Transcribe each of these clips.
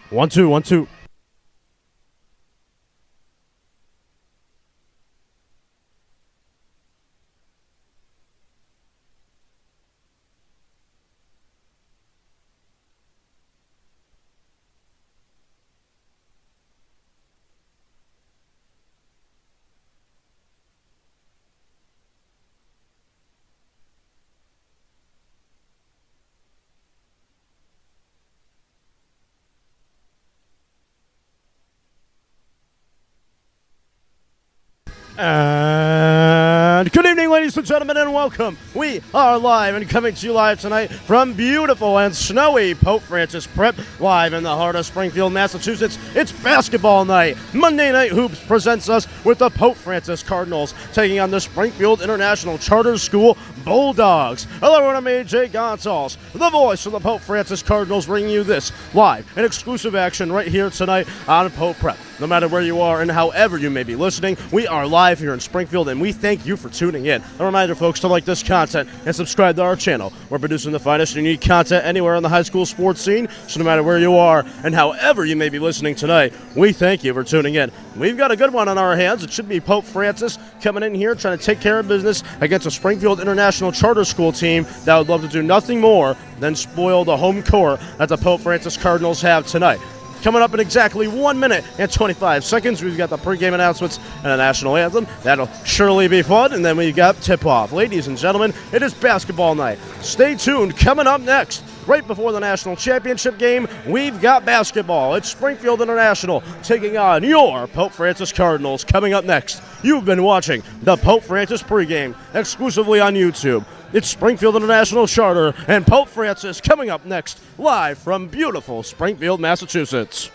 1 2 1 2. And good evening, ladies and gentlemen, and welcome. We are live and coming to you live tonight from beautiful and snowy Pope Francis Prep, live in the heart of Springfield, Massachusetts. It's basketball night. Monday Night Hoops presents us with the Pope Francis Cardinals taking on the Springfield International Charter School Bulldogs. Hello, everyone. I'm AJ Gonzalez, the voice of the Pope Francis Cardinals, bringing you this live and exclusive action right here tonight on Pope Prep. No matter where you are and however you may be listening, we are live here in Springfield, and we thank you for tuning in. A reminder, folks, to like this content and subscribe to our channel. We're producing the finest unique content anywhere on the high school sports scene, so no matter where you are and however you may be listening tonight, we thank you for tuning in. We've got a good one on our hands. It should be Pope Francis coming in here trying to take care of business against a Springfield International Charter School team that would love to do nothing more than spoil the home court that the Pope Francis Cardinals have tonight. Coming up in exactly 1 minute and 25 seconds, we've got the pregame announcements and a national anthem. That'll surely be fun. And then we got tip-off. Ladies and gentlemen, it is basketball night. Stay tuned. Coming up next, right before the national championship game, we've got basketball. It's Springfield International taking on your Pope Francis Cardinals. Coming up next, you've been watching the Pope Francis pregame exclusively on YouTube. It's Springfield International Charter and Pope Francis coming up next, live from beautiful Springfield, Massachusetts.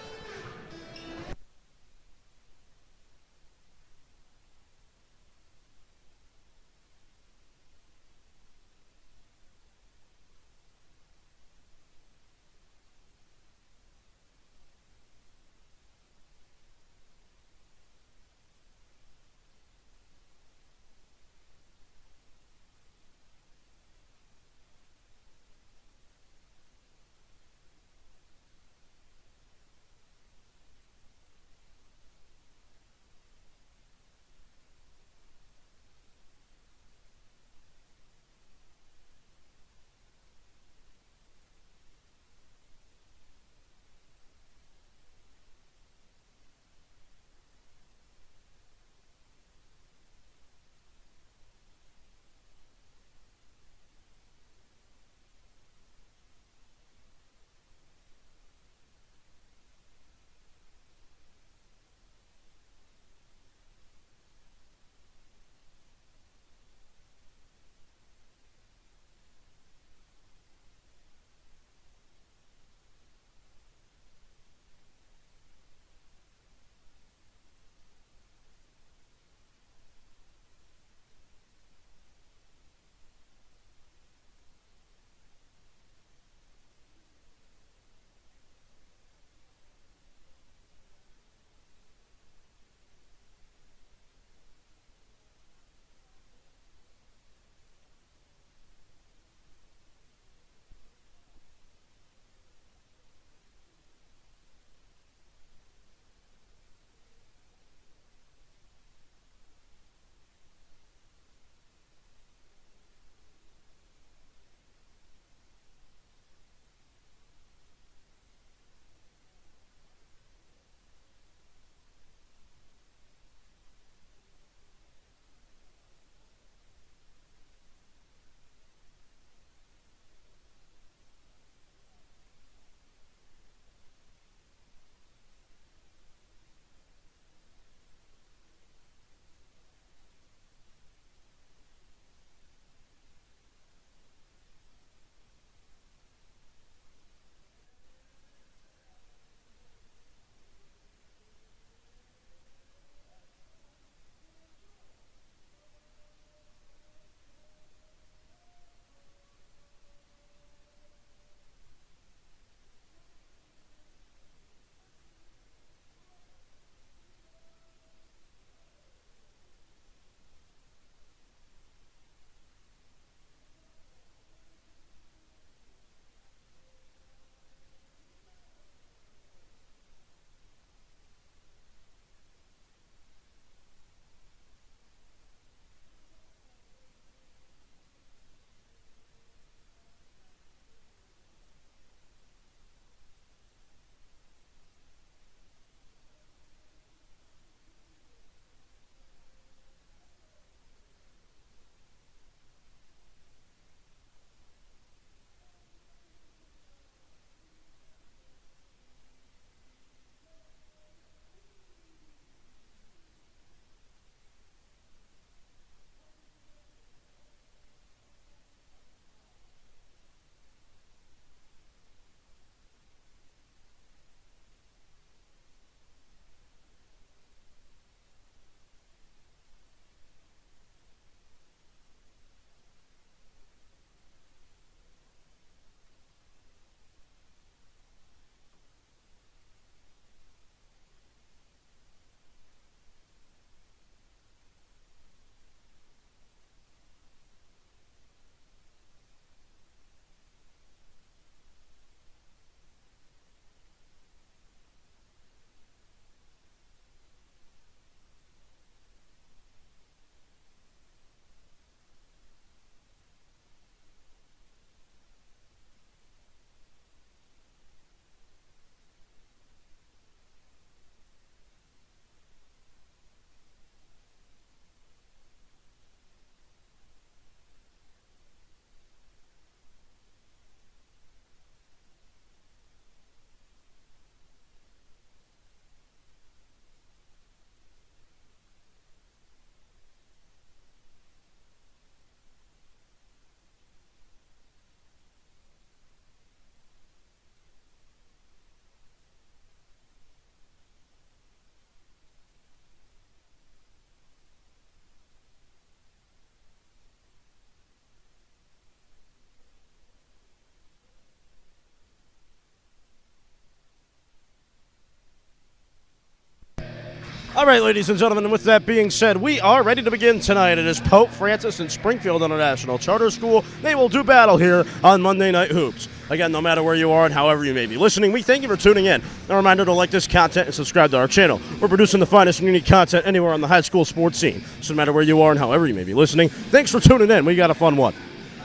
All right, ladies and gentlemen, and with that being said, we are ready to begin tonight. It is Pope Francis and Springfield International Charter School. They will do battle here on Monday Night Hoops. Again, no matter where you are and however you may be listening, we thank you for tuning in. A reminder to like this content and subscribe to our channel. We're producing the finest and unique content anywhere on the high school sports scene. So no matter where you are and however you may be listening, thanks for tuning in. We got a fun one.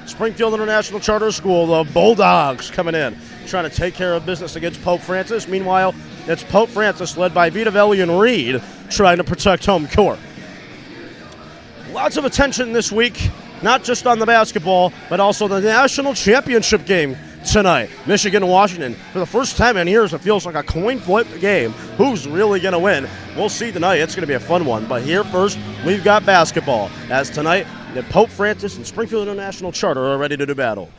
Springfield International Charter School, the Bulldogs coming in, trying to take care of business against Pope Francis. Meanwhile, it's Pope Francis led by Vitavelli and Reed trying to protect home court. Lots of attention this week, not just on the basketball, but also the national championship game tonight. Michigan and Washington. For the first time in years, it feels like a coin flip game. Who's really going to win? We'll see tonight. It's going to be a fun one. But here first, we've got basketball. As tonight, the Pope Francis and Springfield International Charter are ready to do battle.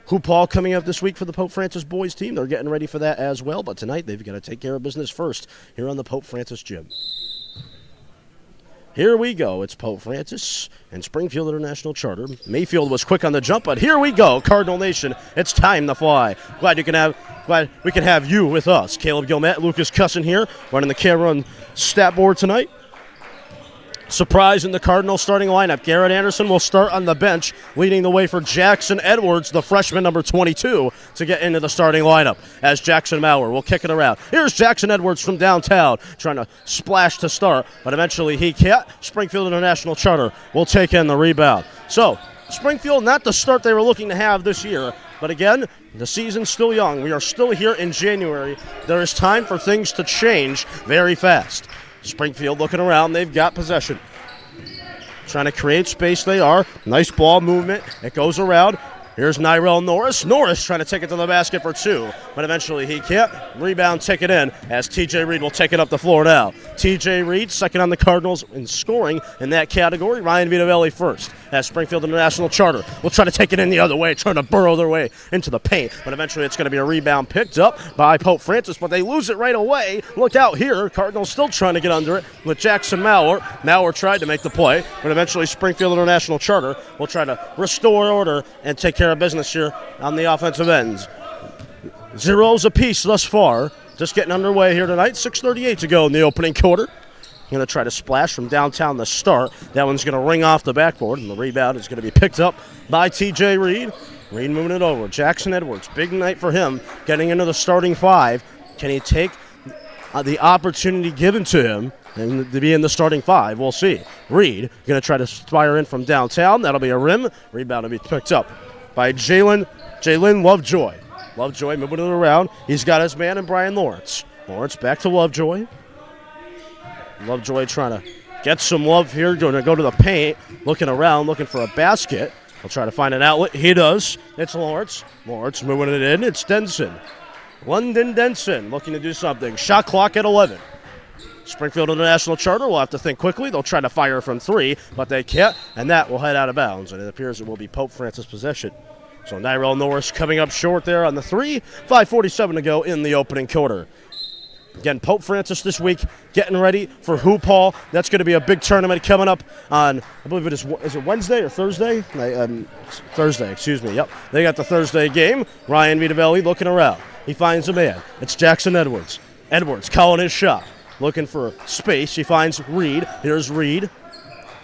Hoop Hall coming up this week for the Pope Francis boys team. They're getting ready for that as well. But tonight, they've got to take care of business first here on the Pope Francis gym. Here we go. It's Pope Francis and Springfield International Charter. Mayfield was quick on the jump, but here we go. Cardinal Nation, it's time to fly. Glad we can have you with us. Caleb Gilmet, Lucas Cussin here, running the camera and stat board tonight. Surprise in the Cardinal starting lineup. Garrett Anderson will start on the bench, leading the way for Jackson Edwards, the freshman number 22, to get into the starting lineup as Jackson Maurer will kick it around. Here's Jackson Edwards from downtown trying to splash to start, but eventually he can't. Springfield International Charter will take in the rebound. So, Springfield, not the start they were looking to have this year, but again, the season's still young. We are still here in January. There is time for things to change very fast. Springfield looking around. They've got possession. Trying to create space they are. Nice ball movement. It goes around. Here's Nyrell Norris. Norris trying to take it to the basket for two, but eventually he can't. Rebound, take it in as T.J. Reed will take it up the floor now. T.J. Reed, second on the Cardinals in scoring in that category. Ryan Vitavelli first as Springfield International Charter will try to take it in the other way, trying to burrow their way into the paint, but eventually it's going to be a rebound picked up by Pope Francis, but they lose it right away. Look out here. Cardinals still trying to get under it with Jackson Maurer. Maurer tried to make the play, but eventually Springfield International Charter will try to restore order and take care of business here on the offensive ends. Zeros apiece thus far. Just getting underway here tonight. 6:38 to go in the opening quarter. Going to try to splash from downtown to start. That one's going to ring off the backboard, and the rebound is going to be picked up by T.J. Reed. Reed moving it over. Jackson Edwards, big night for him, getting into the starting five. Can he take the opportunity given to him and to be in the starting five? We'll see. Reed going to try to fire in from downtown. That'll be a rim. Rebound will be picked up by Jalen Lovejoy. Lovejoy moving it around. He's got his man in Brian Lawrence. Lawrence back to Lovejoy. Lovejoy trying to get some love here. Going to go to the paint. Looking around, looking for a basket. He'll try to find an outlet. He does. It's Lawrence. Lawrence moving it in. It's Denson. London Denson looking to do something. Shot clock at 11. Springfield International Charter will have to think quickly. They'll try to fire from three, but they can't, and that will head out of bounds, and it appears it will be Pope Francis possession. So Nyrell Norris coming up short there on the three. 5:47 to go in the opening quarter. Again, Pope Francis this week getting ready for Hoop Hall. That's going to be a big tournament coming up on, I believe it is it Wednesday or Thursday? Thursday, excuse me. Yep, they got the Thursday game. Ryan Vitavelli looking around. He finds a man. It's Jackson Edwards. Edwards calling his shot. Looking for space. He finds Reed. Here's Reed.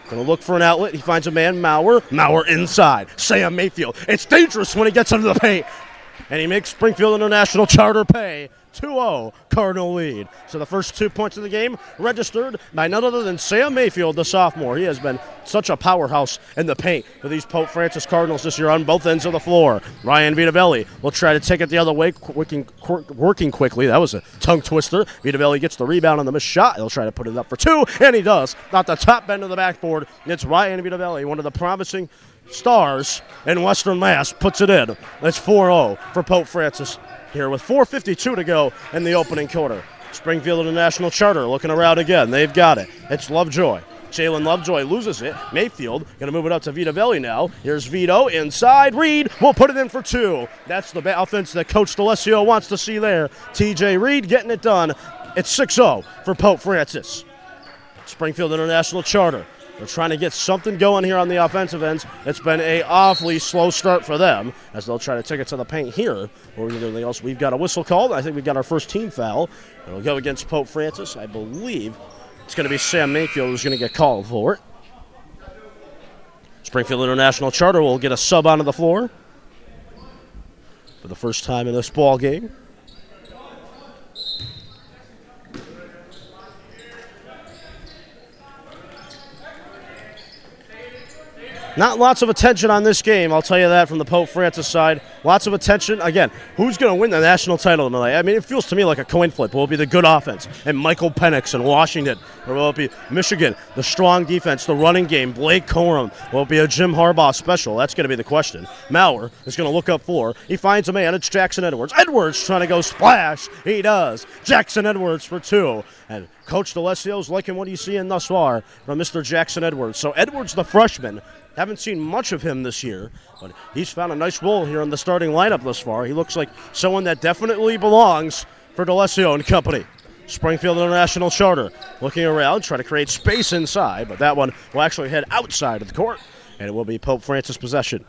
Going to look for an outlet. He finds a man, Maurer. Maurer inside. Sam Mayfield. It's dangerous when he gets under the paint. And he makes Springfield International Charter pay. 2-0 Cardinal lead. So the first 2 points of the game registered by none other than Sam Mayfield, the sophomore. He has been such a powerhouse in the paint for these Pope Francis Cardinals this year on both ends of the floor. Ryan Vitavelli will try to take it the other way, working quickly. That was a tongue twister. Vitavelli gets the rebound on the missed shot. He'll try to put it up for two, and he does. Not the top end of the backboard. It's Ryan Vitavelli, one of the promising stars in Western Mass, puts it in. It's 4-0 for Pope Francis here with 4:52 to go in the opening quarter. Springfield International Charter looking around again. They've got it. It's Lovejoy. Jalen Lovejoy loses it. Mayfield going to move it up to Vitavelli now. Here's Vito inside. Reed will put it in for two. That's the offense that Coach D'Alessio wants to see there. T.J. Reed getting it done. It's 6-0 for Pope Francis. Springfield International Charter They're trying to get something going here on the offensive ends. It's been an awfully slow start for them as they'll try to take it to the paint here. Or anything else, we've got a whistle called. I think we've got our first team foul. It'll go against Pope Francis. I believe it's going to be Sam Mayfield who's going to get called for it. Springfield International Charter will get a sub onto the floor for the first time in this ball game. Not lots of attention on this game, I'll tell you that from the Pope Francis side. Lots of attention. Again, who's going to win the national title tonight? I mean, it feels to me like a coin flip. Will it be the good offense and Michael Penix and Washington? Or will it be Michigan, the strong defense, the running game, Blake Corum? Will it be a Jim Harbaugh special? That's going to be the question. Maurer is going to look up floor. He finds a man. It's Jackson Edwards. Edwards trying to go splash. He does. Jackson Edwards for two. And Coach DeLesio's liking what he's seeing thus far from Mr. Jackson Edwards. So Edwards, the freshman, haven't seen much of him this year, but he's found a nice role here in the starting lineup thus far. He looks like someone that definitely belongs for DeLesio and company. Springfield International Charter looking around, trying to create space inside, but that one will actually head outside of the court, and it will be Pope Francis possession.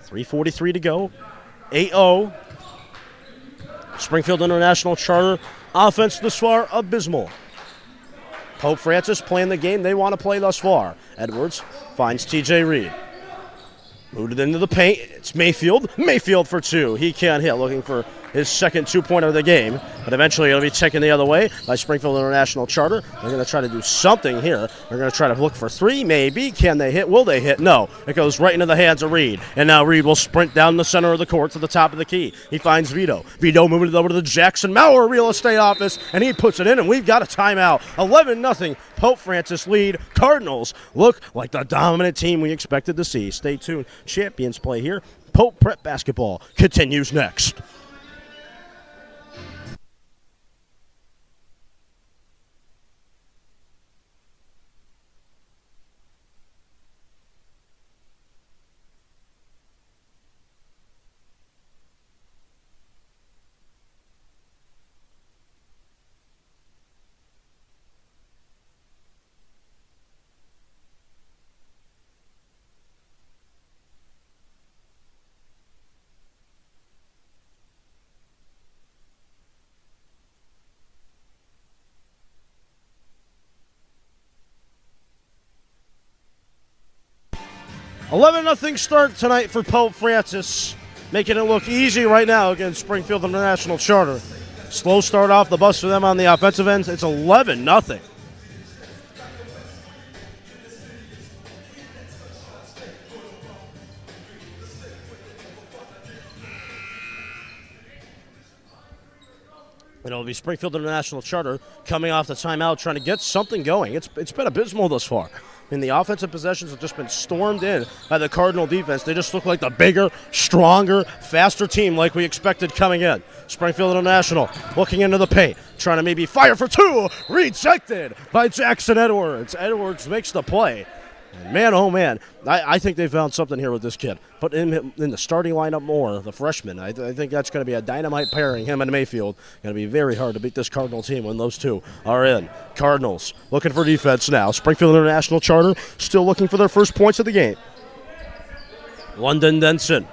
3:43 to go, 8-0. Springfield International Charter offense this far abysmal. Pope Francis playing the game they want to play thus far. Edwards finds T.J. Reed. Moved it into the paint. It's Mayfield. Mayfield for two. He can't hit. Looking for his second two-pointer of the game. But eventually it'll be taken the other way by Springfield International Charter. They're going to try to do something here. They're going to try to look for three, maybe. Can they hit? Will they hit? No. It goes right into the hands of Reed. And now Reed will sprint down the center of the court to the top of the key. He finds Vito. Vito moving it over to the Jackson Maurer real estate office. And he puts it in, and we've got a timeout. 11-0. Pope Francis lead. Cardinals look like the dominant team we expected to see. Stay tuned. Champions play here. Pope Prep Basketball continues next. $11-0 start tonight for Pope Francis, making it look easy right now against Springfield International Charter. Slow start off the bus for them on the offensive end. It's 11-0. It'll be Springfield International Charter coming off the timeout, trying to get something going. It's been abysmal thus far. And the offensive possessions have just been stormed in by the Cardinal defense. They just look like the bigger, stronger, faster team like we expected coming in. Springfield International looking into the paint, trying to maybe fire for two. Rejected by Jackson Edwards. Edwards makes the play. And man, oh man, I think they found something here with this kid. Put him in the starting lineup more, the freshman. I think that's going to be a dynamite pairing, him and Mayfield. Going to be very hard to beat this Cardinal team when those two are in. Cardinals looking for defense now. Springfield International Charter still looking for their first points of the game. London Denson.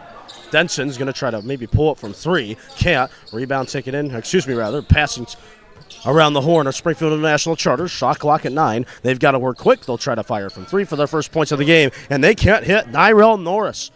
Denson's going to try to maybe pull up from three. Can't. Rebound taken in. Passing around the horn of Springfield International Charter. Shot clock at 9. They've got to work quick. They'll try to fire from three for their first points of the game. And they can't hit. Nyrell Norris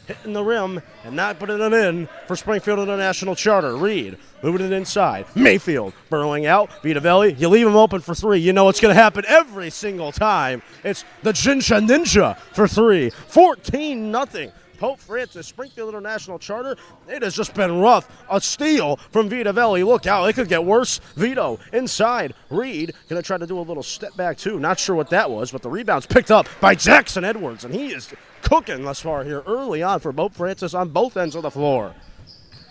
hitting the rim and not putting it in for Springfield International Charter. Reed moving it inside. Mayfield burrowing out. Vitavelli, you leave him open for three. You know it's going to happen every single time. It's the Jinsha Ninja for three. 14-0. Pope Francis, Springfield International Charter. It has just been rough. A steal from Vitavelli. Look out, it could get worse. Vito inside. Reed going to try to do a little step back too. Not sure what that was, but the rebound's picked up by Jackson Edwards, and he is cooking thus far here early on for Pope Francis on both ends of the floor.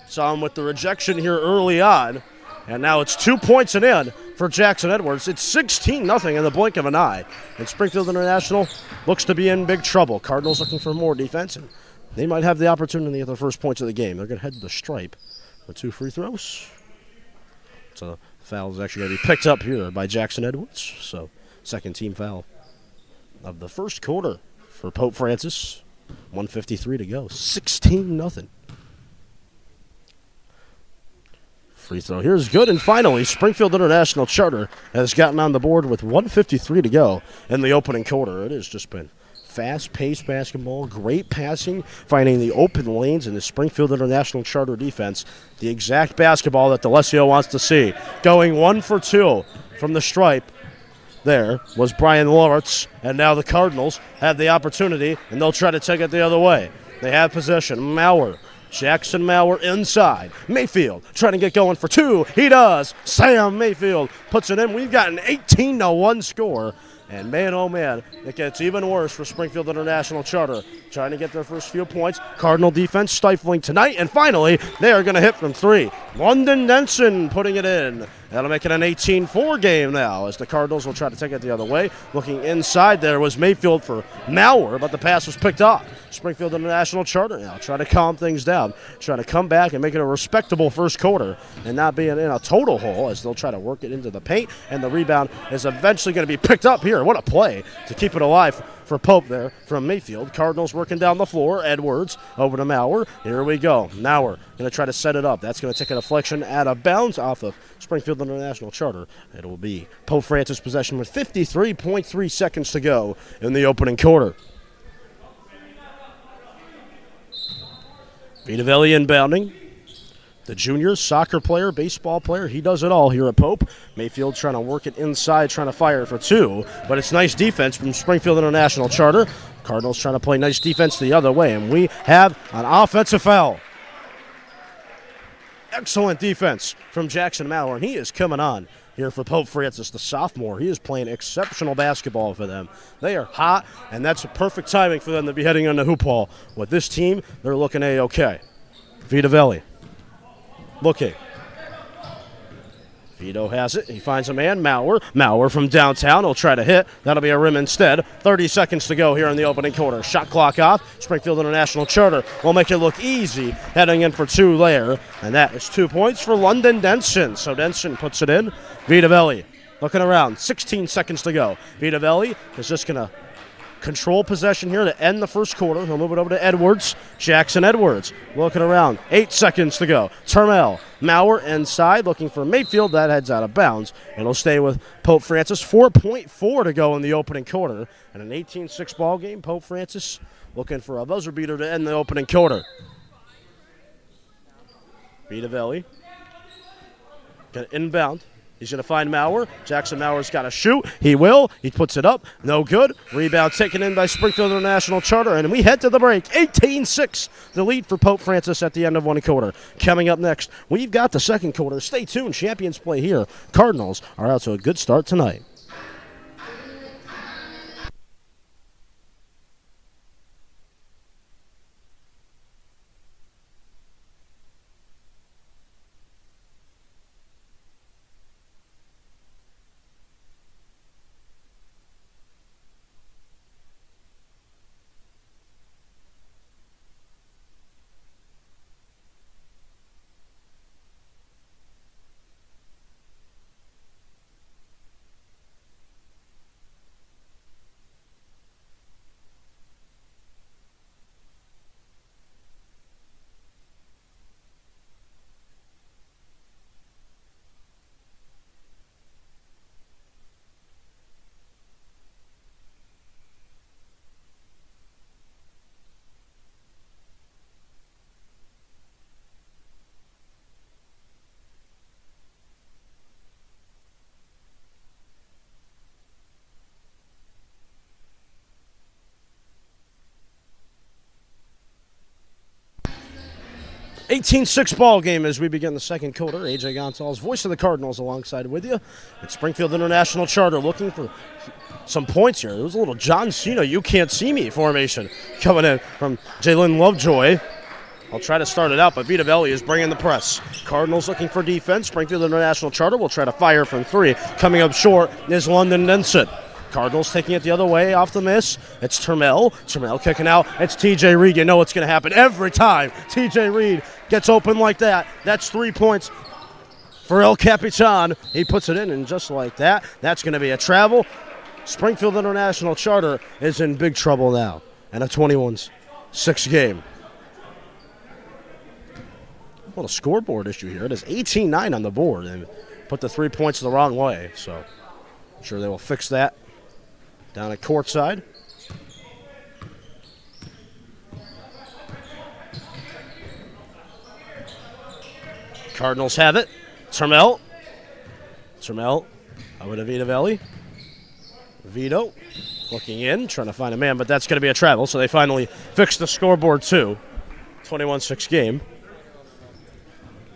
Saw him with the rejection here early on, and now it's 2 points and in for Jackson Edwards. It's 16-0 in the blink of an eye, and Springfield International looks to be in big trouble. Cardinals looking for more defense, and they might have the opportunity at the first points of the game. They're going to head to the stripe for 2 free throws. So the foul is actually going to be picked up here by Jackson Edwards. So second team foul. of the first quarter for Pope Francis. 1:53 to go. 16-0. Free throw here is good, and finally, Springfield International Charter has gotten on the board with 1:53 to go in the opening quarter. It has just been fast-paced basketball, great passing, finding the open lanes in the Springfield International Charter defense. The exact basketball that D'Alessio wants to see. Going 1 for 2 from the stripe. There was Brian Lawrence, and now the Cardinals have the opportunity, and they'll try to take it the other way. They have possession. Mauer. Jackson Mauer inside. Mayfield trying to get going for 2. He does. Sam Mayfield puts it in. We've got an 18-1 score. And man, oh man, it gets even worse for Springfield International Charter. Trying to get their first few points. Cardinal defense stifling tonight. And finally, they are going to hit from 3. London Denson putting it in. That'll make it an 18-4 game now as the Cardinals will try to take it the other way. Looking inside there was Mayfield for Mauer, but the pass was picked off. Springfield International Charter now trying to calm things down, trying to come back and make it a respectable first quarter and not being in a total hole as they'll try to work it into the paint, and the rebound is eventually going to be picked up here. What a play to keep it alive for Pope there from Mayfield. Cardinals working down the floor. Edwards over to Mauer. Here we go. Mauer going to try to set it up. That's going to take a deflection out of bounds off of Springfield International Charter. It will be Pope Francis possession with 53.3 seconds to go in the opening quarter. Vitavelli inbounding. The junior soccer player, baseball player, he does it all here at Pope. Mayfield trying to work it inside, trying to fire it for 2. But it's nice defense from Springfield International Charter. Cardinals trying to play nice defense the other way. And we have an offensive foul. Excellent defense from Jackson Mauer. And he is coming on here for Pope Francis, the sophomore. He is playing exceptional basketball for them. They are hot, and that's perfect timing for them to be heading on the hoop hall. With this team, they're looking A-OK. Vitavelli. Looking. Vito has it. He finds a man, Mauer. Mauer from downtown will try to hit. That'll be a rim instead. 30 seconds to go here in the opening quarter. Shot clock off. Springfield International Charter will make it look easy, heading in for 2 there. And that is 2 points for London Denson. So Denson puts it in. Vitavelli looking around. 16 seconds to go. Vitavelli is just going to control possession here to end the first quarter. He'll move it over to Edwards. Jackson Edwards looking around. 8 seconds to go. Termel. Mauer inside looking for Mayfield. That heads out of bounds. And it'll stay with Pope Francis. 4.4 to go in the opening quarter. And an 18-6 ball game. Pope Francis looking for a buzzer beater to end the opening quarter. Vitavelli. Going to inbound. He's going to find Mauer. Jackson Mauer's got to shoot. He will. He puts it up. No good. Rebound taken in by Springfield International Charter. And we head to the break. 18-6, the lead for Pope Francis at the end of one quarter. Coming up next, we've got the second quarter. Stay tuned. Champions play here. Cardinals are out to a good start tonight. (18-6) ball game as we begin the second quarter. AJ Gonzalez, voice of the Cardinals, alongside with you. It's Springfield International Charter looking for some points here. There was a little John Cena, you can't see me formation coming in from Jalen Lovejoy. I'll try to start it out, but Vitavelli is bringing the press. Cardinals looking for defense. Springfield International Charter will try to fire from 3. Coming up short is London Denson. Cardinals taking it the other way off the miss. It's Termel. Termel kicking out. It's TJ Reed. You know what's going to happen every time TJ Reed gets open like that. That's 3 points for El Capitan. He puts it in, and just like that, that's going to be a travel. Springfield International Charter is in big trouble now in a 21-6 game. Well, a scoreboard issue here. It is 18-9 on the board and put the 3 points the wrong way. So I'm sure they will fix that down at courtside. Cardinals have it. Termel over to Vitavelli. Vito looking in, trying to find a man, but that's going to be a travel. So they finally fixed the scoreboard too. 21-6 game.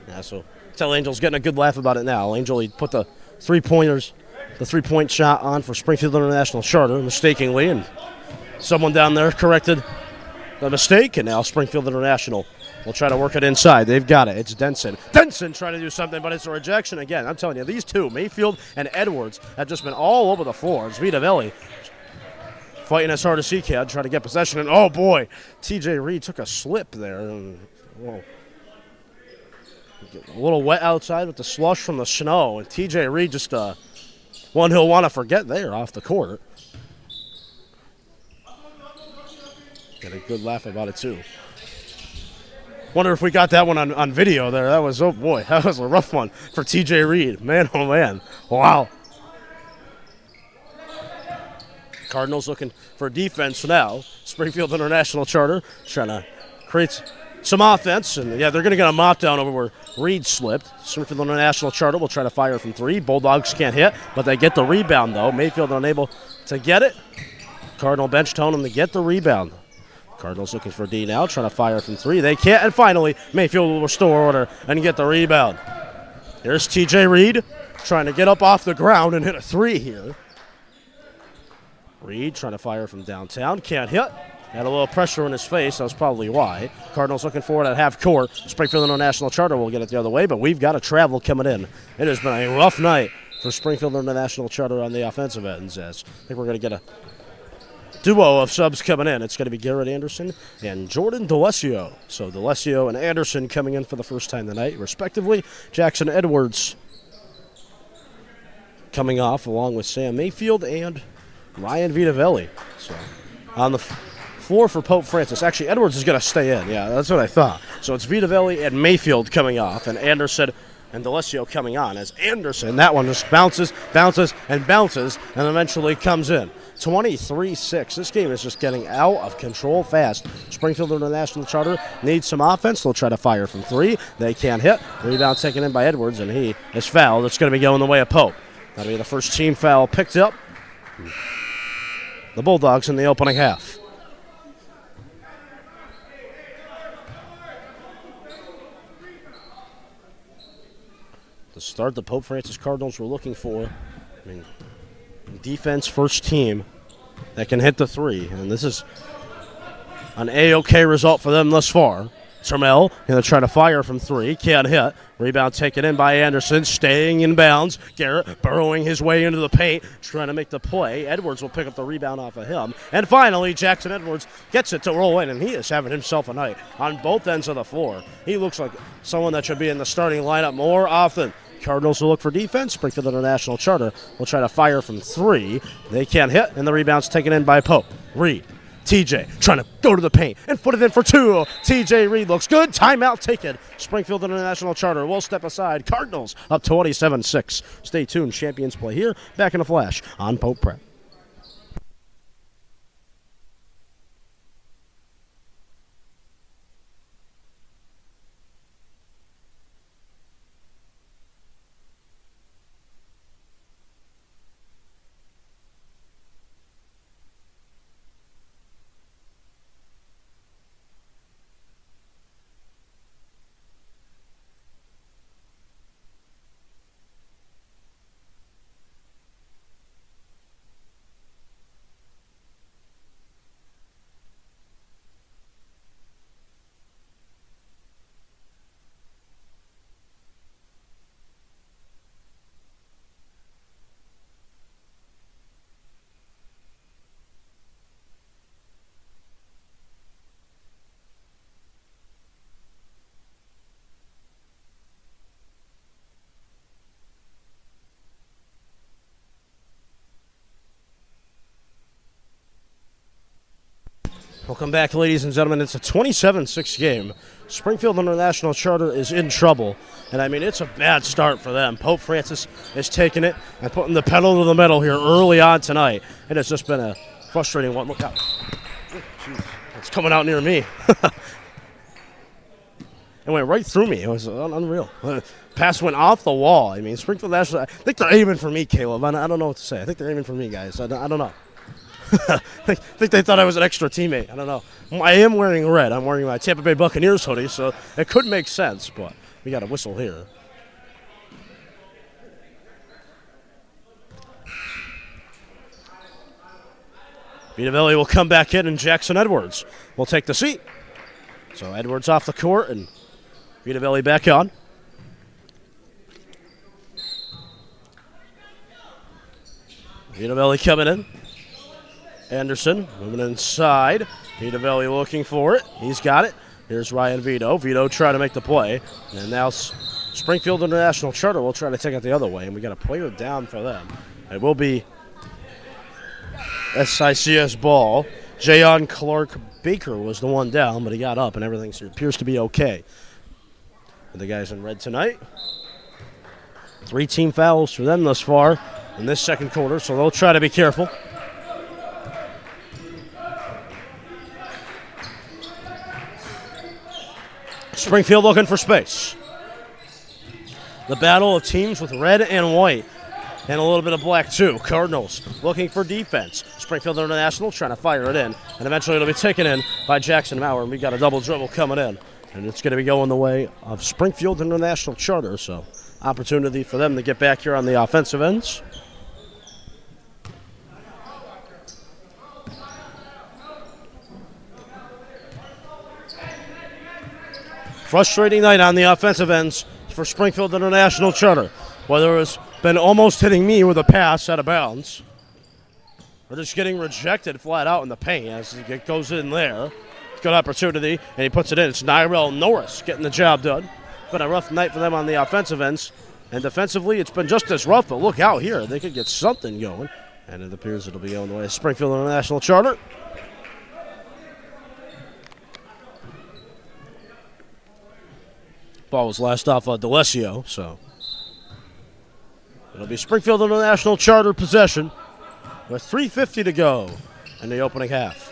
Yeah, so tell Angel's getting a good laugh about it now. Angel, he put the 3-point shot on for Springfield International Charter mistakenly, and someone down there corrected the mistake, and now Springfield International will try to work it inside. They've got it. It's Denson. Denson trying to do something, but it's a rejection again. I'm telling you, these two, Mayfield and Edwards, have just been all over the floor. It's Vitavelli fighting as hard as he can, trying to get possession, and oh boy, TJ Reed took a slip there. Whoa. Getting a little wet outside with the slush from the snow, and TJ Reed just one he'll want to forget there off the court. Got a good laugh about it too. Wonder if we got that one on video there. That was, oh boy, that was a rough one for TJ Reed. Man, oh man, wow. Cardinals looking for defense now. Springfield International Charter trying to create some offense, and yeah, they're going to get a mop down over where Reed slipped. Springfield International Charter will try to fire from three. Bulldogs can't hit, but they get the rebound though. Mayfield unable to get it. Cardinal bench telling them to get the rebound. Cardinals looking for D now, trying to fire from three. They can't, and finally Mayfield will restore order and get the rebound. Here's TJ Reed trying to get up off the ground and hit a three here. Reed trying to fire from downtown, can't hit. Had a little pressure in his face, that was probably why. Cardinals looking for it at half court. Springfield International Charter will get it the other way, but we've got a travel coming in. It has been a rough night for Springfield International Charter on the offensive ends. I think we're going to get a duo of subs coming in. It's going to be Garrett Anderson and Jordan D'Alessio. So D'Alessio and Anderson coming in for the first time tonight, respectively. Jackson Edwards coming off along with Sam Mayfield and Ryan Vitavelli. So on the floor for Pope Francis. Actually, Edwards is going to stay in. Yeah, that's what I thought. So it's Vitavelli and Mayfield coming off, and Anderson and D'Alessio coming on. As Anderson, that one just bounces, and eventually comes in. 23-6. This game is just getting out of control fast. Springfield International Charter needs some offense. They'll try to fire from three. They can't hit. Rebound taken in by Edwards, and he is fouled. It's going to be going the way of Pope. That'll be the first team foul picked up. The Bulldogs in the opening half. To start, the Pope Francis Cardinals were looking for, defense first team that can hit the three. And this is an A-OK result for them thus far. Termel going to try to fire from three. Can't hit. Rebound taken in by Anderson. Staying in bounds. Garrett burrowing his way into the paint. Trying to make the play. Edwards will pick up the rebound off of him. And finally, Jackson Edwards gets it to roll in. And he is having himself a night on both ends of the floor. He looks like someone that should be in the starting lineup more often. Cardinals will look for defense. Springfield International Charter will try to fire from three. They can't hit. And the rebound's taken in by Pope. Reed. TJ trying to go to the paint and put it in for two. TJ Reed looks good. Timeout taken. Springfield International Charter will step aside. Cardinals up 27-6. Stay tuned. Champions play here. Back in a flash on Pope Prep. Welcome back, ladies and gentlemen. It's a 27-6 game. Springfield International Charter is in trouble, and I mean, it's a bad start for them. Pope Francis is taking it and putting the pedal to the metal here early on tonight. It has just been a frustrating one. Look out. Oh, geez. It's coming out near me. It went right through me. It was unreal. Pass went off the wall. I mean, Springfield National, I think they're aiming for me, Caleb. I don't know what to say. I think they're aiming for me, guys. I don't know. I think they thought I was an extra teammate. I don't know. I am wearing red. I'm wearing my Tampa Bay Buccaneers hoodie, so it could make sense, but we got a whistle here. Vitavelli will come back in, and Jackson Edwards will take the seat. So Edwards off the court, and Vitavelli back on. Vitavelli coming in. Anderson moving inside. Vitavelli looking for it. He's got it. Here's Ryan Vito. Vito trying to make the play. And now Springfield International Charter will try to take it the other way. And we got a player down for them. It will be SICS ball. Jayon Clark Baker was the one down, but he got up and everything appears to be okay. And the guys in red tonight. 3 team fouls for them thus far in this second quarter, so they'll try to be careful. Springfield looking for space. The battle of teams with red and white, and a little bit of black too. Cardinals looking for defense. Springfield International trying to fire it in, and eventually it'll be taken in by Jackson Maurer, and we got a double dribble coming in. And it's going to be going the way of Springfield International Charter, so opportunity for them to get back here on the offensive ends. Frustrating night on the offensive ends for Springfield International Charter. Whether it's been almost hitting me with a pass out of bounds, or just getting rejected flat out in the paint as it goes in there. Good opportunity, and he puts it in. It's Nyrell Norris getting the job done. Been a rough night for them on the offensive ends. And defensively, it's been just as rough, but look out here. They could get something going. And it appears it'll be going the way of Springfield International Charter. Ball was last off D'Alessio, so it'll be Springfield International Charter possession with 3:50 to go in the opening half.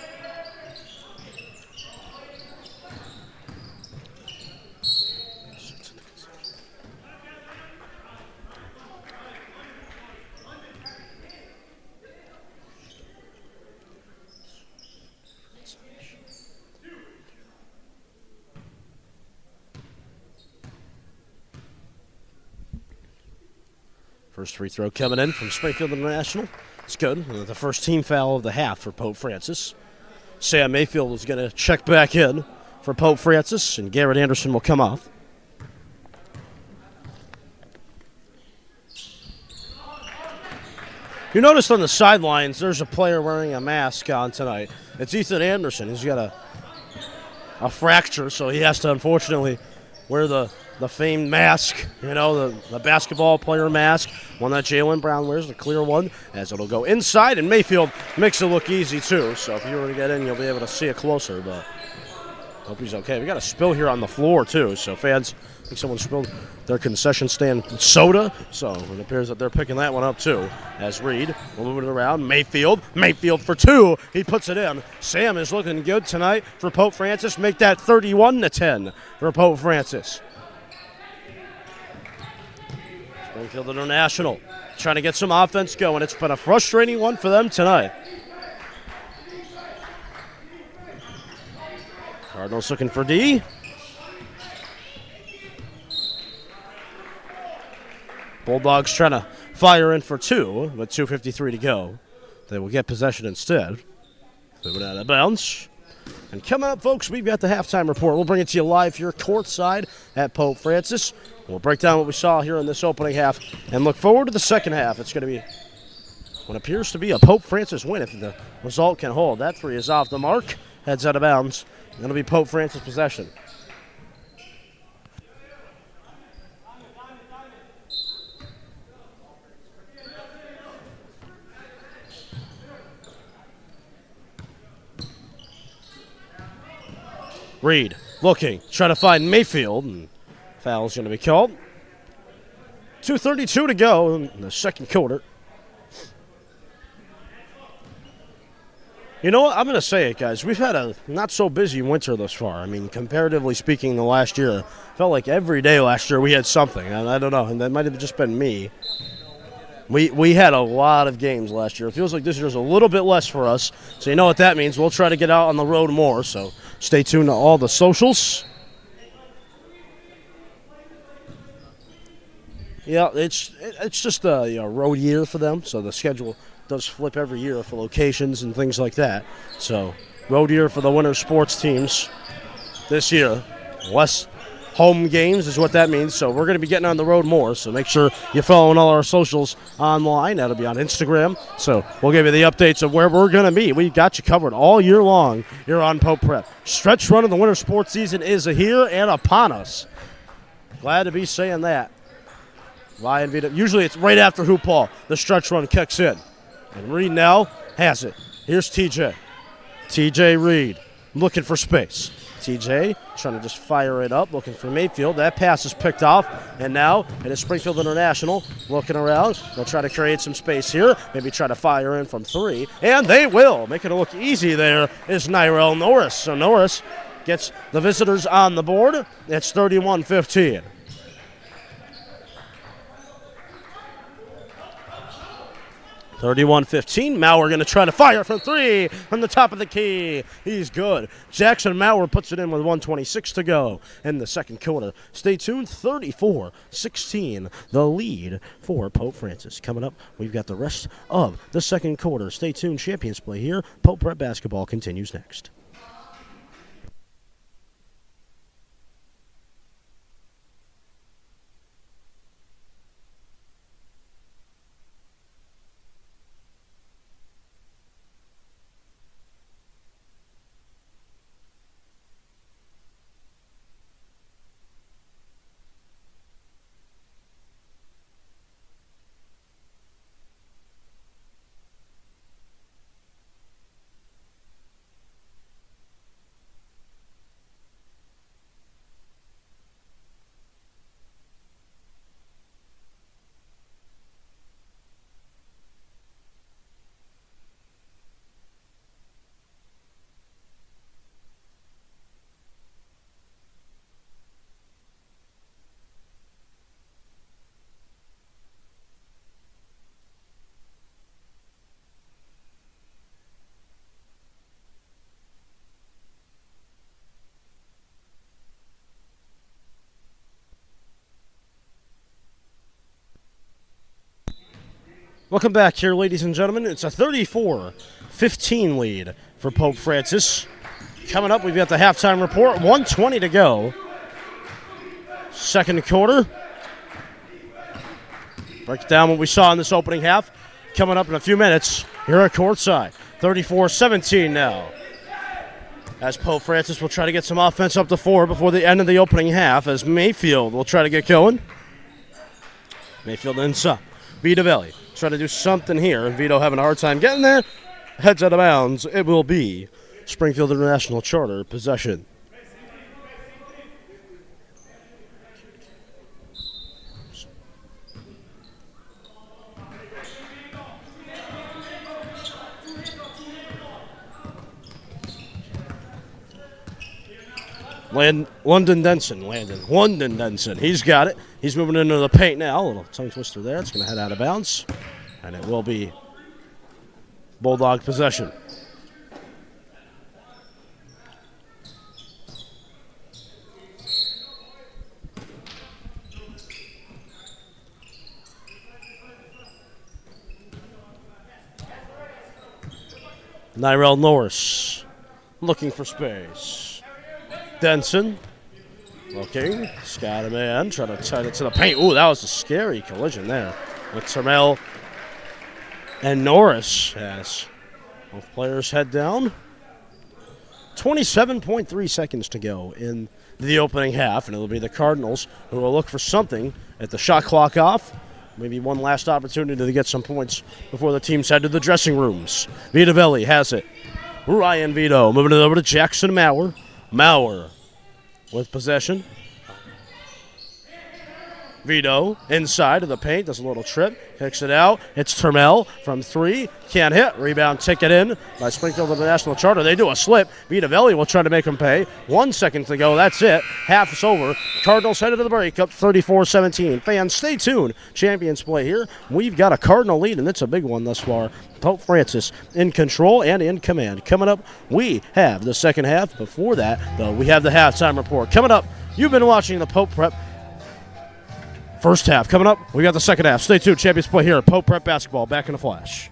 First free throw coming in from Springfield International. It's good. The first team foul of the half for Pope Francis. Sam Mayfield is going to check back in for Pope Francis, and Garrett Anderson will come off. You noticed on the sidelines there's a player wearing a mask on tonight. It's Ethan Anderson. He's got a fracture, so he has to unfortunately wear the famed mask, you know, the basketball player mask, one that Jalen Brown wears, the clear one, as it'll go inside, and Mayfield makes it look easy too, so if you were to get in, you'll be able to see it closer, but hope he's okay. We got a spill here on the floor too, so fans, I think someone spilled their concession stand soda, so it appears that they're picking that one up too, as Reed will move it around. Mayfield for 2, he puts it in. Sam is looking good tonight for Pope Francis, make that 31-10 for Pope Francis. Springfield International trying to get some offense going. It's been a frustrating one for them tonight. Cardinals looking for D. Bulldogs trying to fire in for 2, with 2:53 to go. They will get possession instead. They went out of bounds. And coming up, folks, we've got the halftime report. We'll bring it to you live here courtside at Pope Francis. We'll break down what we saw here in this opening half and look forward to the second half. It's going to be what appears to be a Pope Francis win if the result can hold. That 3 is off the mark, heads out of bounds. It'll be Pope Francis possession. Reed looking, trying to find Mayfield, and foul's going to be called. 2:32 to go in the second quarter. You know what? I'm going to say it, guys. We've had a not-so-busy winter thus far. I mean, comparatively speaking, the last year, felt like every day last year we had something. And I don't know, and that might have just been me. We had a lot of games last year. It feels like this year's a little bit less for us. So you know what that means. We'll try to get out on the road more, so stay tuned to all the socials. Yeah, it's just a road year for them, so the schedule does flip every year for locations and things like that. So road year for the winter sports teams this year. Less home games is what that means, so we're going to be getting on the road more, so make sure you're following all our socials online. That'll be on Instagram, so we'll give you the updates of where we're going to be. We got you covered all year long here on Pope Prep. Stretch run of the winter sports season is here and upon us. Glad to be saying that. Ryan Vito. Usually it's right after Hoop Ball. The stretch run kicks in. And Reed now has it. Here's TJ. TJ Reed looking for space. TJ trying to just fire it up, looking for Mayfield. That pass is picked off, and now it is Springfield International looking around. They'll try to create some space here, maybe try to fire in from three, and they will. Making it look easy there is Nyrell Norris. So Norris gets the visitors on the board. It's 31-15. Mauer going to try to fire from three from the top of the key. He's good. Jackson Mauer puts it in with 1:26 to go in the second quarter. Stay tuned, 34-16, the lead for Pope Francis. Coming up, we've got the rest of the second quarter. Stay tuned, Champions Play here. Pope Prep basketball continues next. Welcome back here, ladies and gentlemen. It's a 34-15 lead for Pope Francis. Coming up, we've got the halftime report. 1:20 to go. Second quarter. Break down what we saw in this opening half. Coming up in a few minutes here at courtside. 34-17 now. As Pope Francis will try to get some offense up to four before the end of the opening half, as Mayfield will try to get going. Mayfield inside. Vito trying to do something here, and Vito having a hard time getting there. Heads out of bounds. It will be Springfield International Charter possession. London Denson. He's got it. He's moving into the paint now. A little tongue twister there. It's going to head out of bounds. And it will be Bulldog possession. Nyrell Norris looking for space. Denson looking, scat him in, trying to tight it to the paint. Ooh, that was a scary collision there with Termel and Norris as both players head down. 27.3 seconds to go in the opening half, and it'll be the Cardinals who will look for something at the shot clock off. Maybe one last opportunity to get some points before the teams head to the dressing rooms. Vitavelli has it. Ryan Vito moving it over to Jackson Mauer. Maurer with possession. Vito inside of the paint, does a little trip, kicks it out. It's Termel from three, can't hit. Rebound ticket in by Springfield with the National Charter. They do a slip. Vitavelli will try to make him pay. 1 second to go, that's it. Half is over. Cardinals headed to the break, up 34-17. Fans, stay tuned. Champions play here. We've got a Cardinal lead, and it's a big one thus far. Pope Francis in control and in command. Coming up, we have the second half. Before that, though, we have the halftime report. Coming up, you've been watching the Pope Prep first half. Coming up, we got the second half. Stay tuned. Champions play here at Pope Prep Basketball. Back in a flash.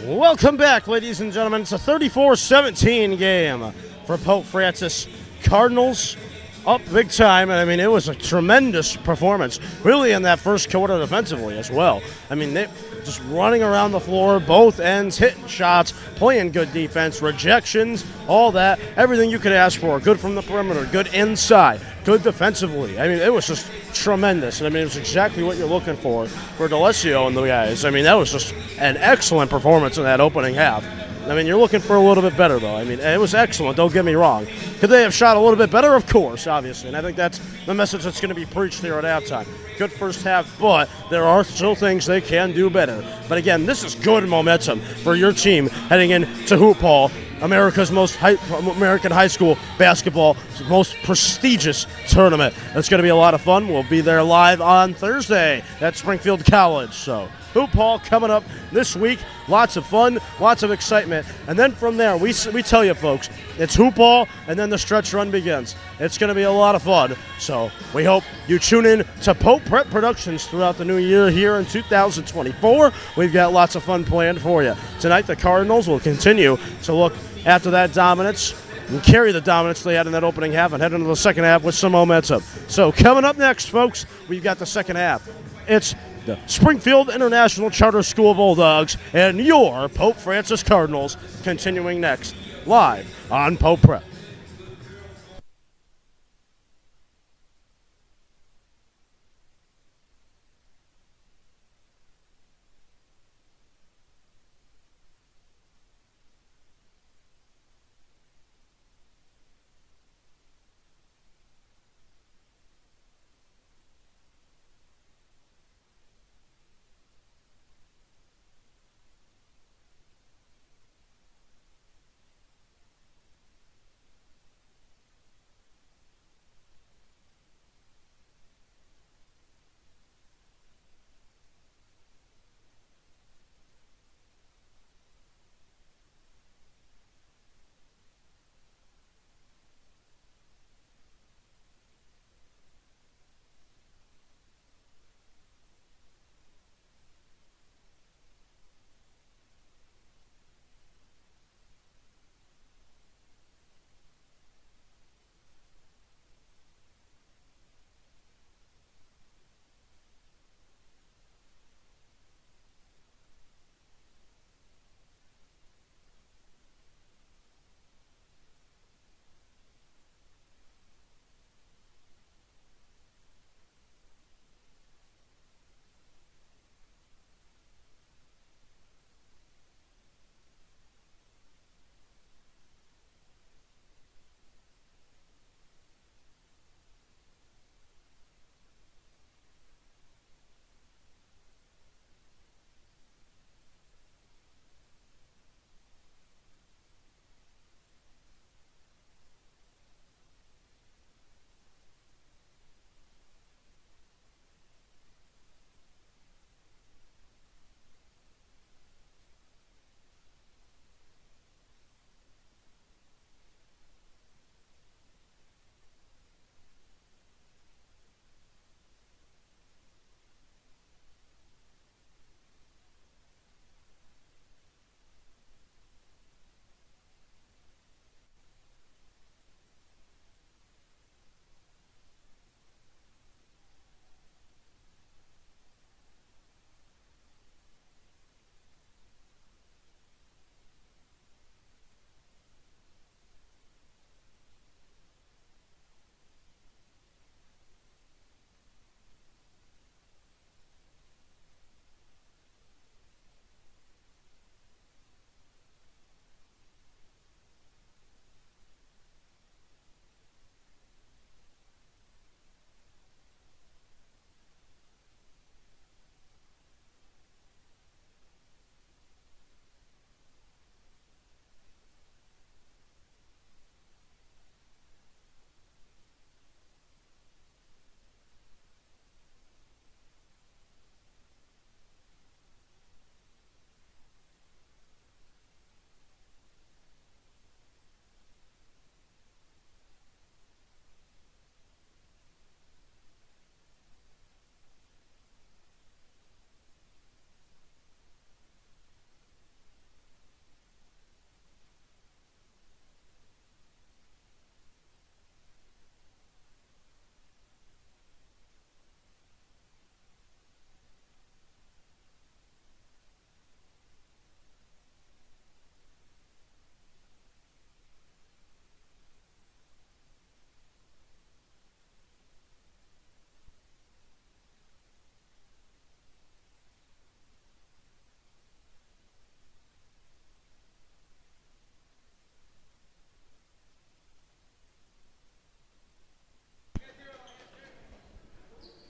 Welcome back, ladies and gentlemen. It's a 34-17 game for Pope Francis. Cardinals up big time, and I mean, it was a tremendous performance, really, in that first quarter defensively as well. I mean, they just running around the floor, both ends, hitting shots, playing good defense, rejections, all that, everything you could ask for. Good from the perimeter, good inside, good defensively. I mean, it was just tremendous. And I mean, it was exactly what you're looking for D'Alessio and the guys. I mean, that was just an excellent performance in that opening half. I mean, you're looking for a little bit better, though. I mean, it was excellent, don't get me wrong. Could they have shot a little bit better? Of course, obviously. And I think that's the message that's going to be preached here at halftime. Good first half, but there are still things they can do better. But again, this is good momentum for your team heading into Hoop Hall, America's American high school basketball most prestigious tournament. It's going to be a lot of fun. We'll be there live on Thursday at Springfield College. So Hoop Hall coming up this week. Lots of fun, lots of excitement. And then from there, we tell you, folks, it's Hoop Hall, and then the stretch run begins. It's going to be a lot of fun. So we hope you tune in to Pope Prep Productions throughout the new year here in 2024. We've got lots of fun planned for you. Tonight, the Cardinals will continue to look after that dominance and carry the dominance they had in that opening half and head into the second half with some momentum. So coming up next, folks, we've got the second half. It's the Springfield International Charter School Bulldogs and your Pope Francis Cardinals continuing next, live on Pope Prep.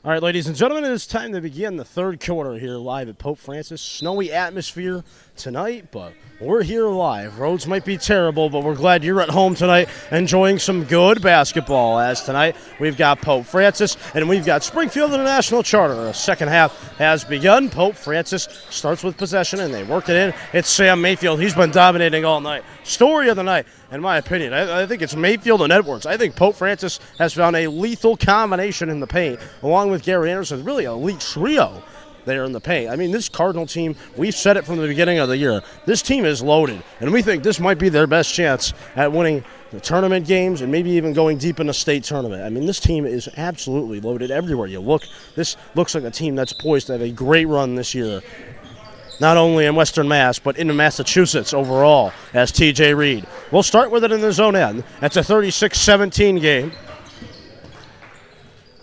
All right, ladies and gentlemen, it is time to begin the third quarter here live at Pope Francis. Snowy atmosphere tonight, but we're here live. Roads might be terrible, but we're glad you're at home tonight enjoying some good basketball, as tonight we've got Pope Francis and we've got Springfield International Charter. The second half has begun. Pope Francis starts with possession, and they work it in. It's Sam Mayfield. He's been dominating all night. Story of the night, in my opinion. I think it's Mayfield and Edwards. I think Pope Francis has found a lethal combination in the paint, along with Gary Anderson. Really an elite trio there in the paint. I mean, this Cardinal team, we've said it from the beginning of the year, this team is loaded, and we think this might be their best chance at winning the tournament games and maybe even going deep in the state tournament. I mean, this team is absolutely loaded everywhere you look. This looks like a team that's poised to have a great run this year, not only in Western Mass, but in Massachusetts overall, as TJ Reed. We'll start with it in the zone end. That's a 36-17 game,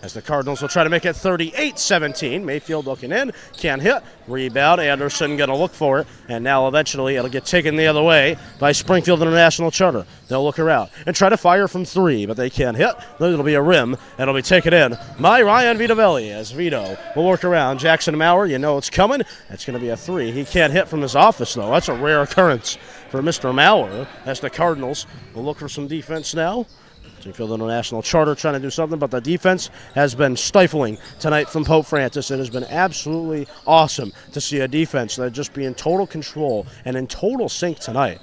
as the Cardinals will try to make it 38-17. Mayfield looking in, can't hit. Rebound, Anderson going to look for it, and now eventually it'll get taken the other way by Springfield International Charter. They'll look around and try to fire from three, but they can't hit. It'll be a rim, and it'll be taken in by Ryan Vitovelli, as Vito will work around. Jackson Maurer, you know it's coming. It's going to be a three. He can't hit from his office, though. That's a rare occurrence for Mr. Maurer, as the Cardinals will look for some defense now. Springfield International Charter trying to do something, but the defense has been stifling tonight from Pope Francis. It has been absolutely awesome to see a defense that just be in total control and in total sync tonight,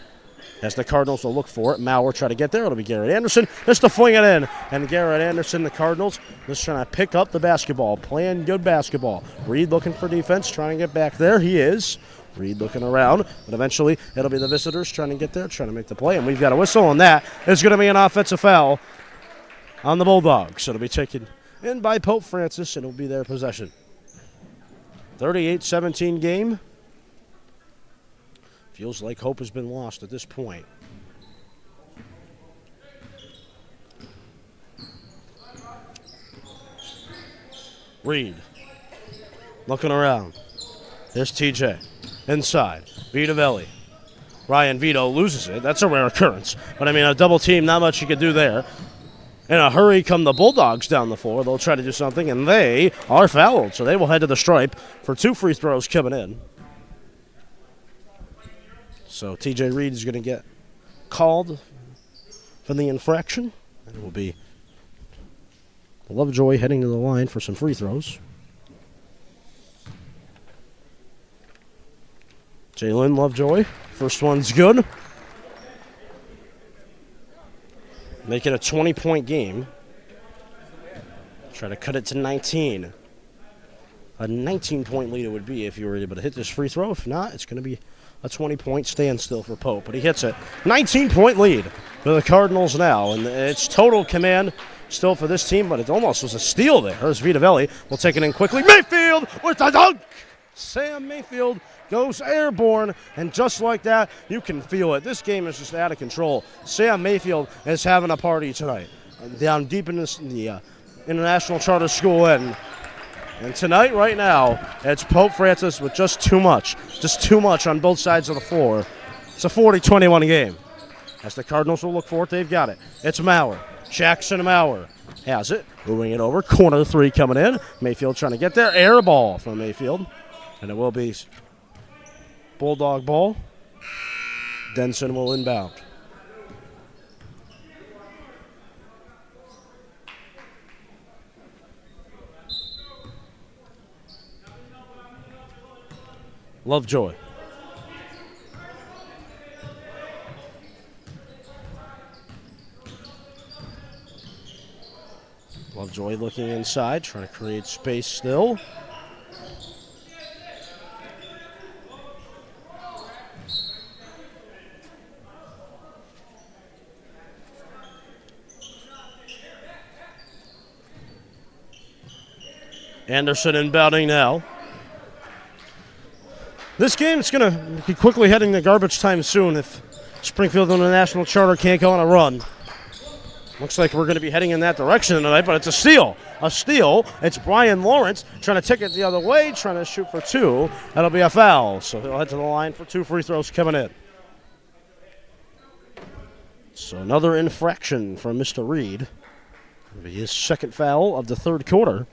as the Cardinals will look for it. Maurer try to get there. It'll be Garrett Anderson just to fling it in. And Garrett Anderson, the Cardinals, just trying to pick up the basketball, playing good basketball. Reed looking for defense, trying to get back there. He is. Reed looking around, but eventually it'll be the visitors trying to get there, trying to make the play. And we've got a whistle on that. It's going to be an offensive foul on the Bulldogs. It'll be taken in by Pope Francis, and it'll be their possession. 38-17 game. Feels like hope has been lost at this point. Reed looking around. There's TJ inside. Vitovelli. Ryan Vito loses it. That's a rare occurrence. But, I mean, a double team, not much you could do there. In a hurry come the Bulldogs down the floor. They'll try to do something, and they are fouled. So they will head to the stripe for 2 free throws coming in. So TJ Reed is going to get called for the infraction. And it will be Lovejoy heading to the line for some free throws. Jalen Lovejoy, first one's good. Make it a 20-point game. Try to cut it to 19. A 19-point lead it would be if you were able to hit this free throw. If not, it's going to be a 20-point standstill for Pope. But he hits it. 19-point lead for the Cardinals now. And it's total command still for this team, but it almost was a steal there. There's Vitovelli. We'll take it in quickly. Mayfield with the dunk! Sam Mayfield goes airborne, and just like that, you can feel it. This game is just out of control. Sam Mayfield is having a party tonight, down deep in the International Charter School end. And tonight, right now, it's Pope Francis with just too much on both sides of the floor. It's a 40-21 game. As the Cardinals will look for it, they've got it. It's Maurer. Jackson Maurer has it, moving it over. Corner three coming in. Mayfield trying to get there. Air ball from Mayfield. And it will be Bulldog ball. Denson will inbound. Lovejoy. Lovejoy looking inside, trying to create space still. Anderson inbounding now. This game is going to be quickly heading to garbage time soon if Springfield International Charter can't go on a run. Looks like we're going to be heading in that direction tonight, but it's a steal. A steal. It's Brian Lawrence trying to take it the other way, trying to shoot for two. That'll be a foul, so he'll head to the line for 2 free throws coming in. So another infraction from Mr. Reed. It'll be his second foul of the third quarter.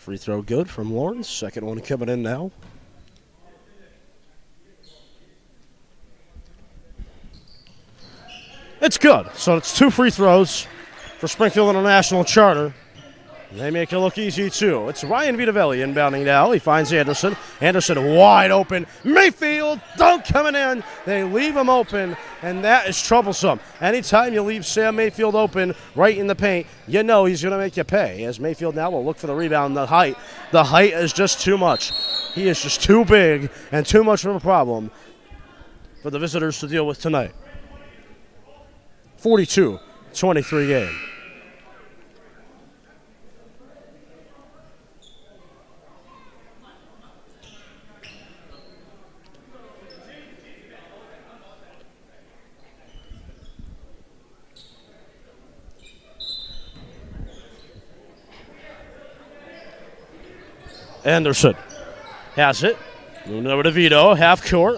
Free throw good from Lawrence. Second one coming in now. It's good. So it's 2 free throws for Springfield International Charter. They make it look easy, too. It's Ryan Vitavelli inbounding now. He finds Anderson. Anderson wide open. Mayfield, dunk coming in. They leave him open, and that is troublesome. Anytime you leave Sam Mayfield open right in the paint, you know he's going to make you pay. As Mayfield now will look for the rebound. The height is just too much. He is just too big and too much of a problem for the visitors to deal with tonight. 42-23 game. Anderson has it. Moving over to Vito, half court.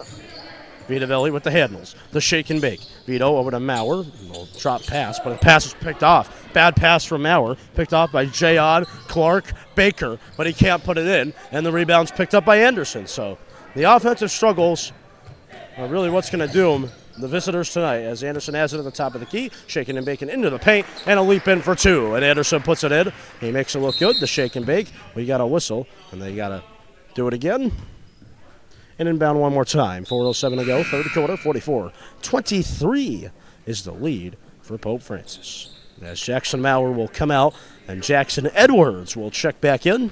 Vitavelli with the handles. The shake and bake. Vito over to Maurer. Little drop pass, but the pass is picked off. Bad pass from Maurer. Picked off by Jayon, Clark, Baker, but he can't put it in. And the rebound's picked up by Anderson. So the offensive struggles are really what's going to do them, the visitors tonight, as Anderson has it at the top of the key, shaking and baking into the paint, and a leap in for 2. And Anderson puts it in. He makes it look good, the shake and bake. We got a whistle, and they got to do it again. And inbound one more time. 4:07 to go, third quarter, 44-23 is the lead for Pope Francis. As Jackson Maurer will come out, and Jackson Edwards will check back in.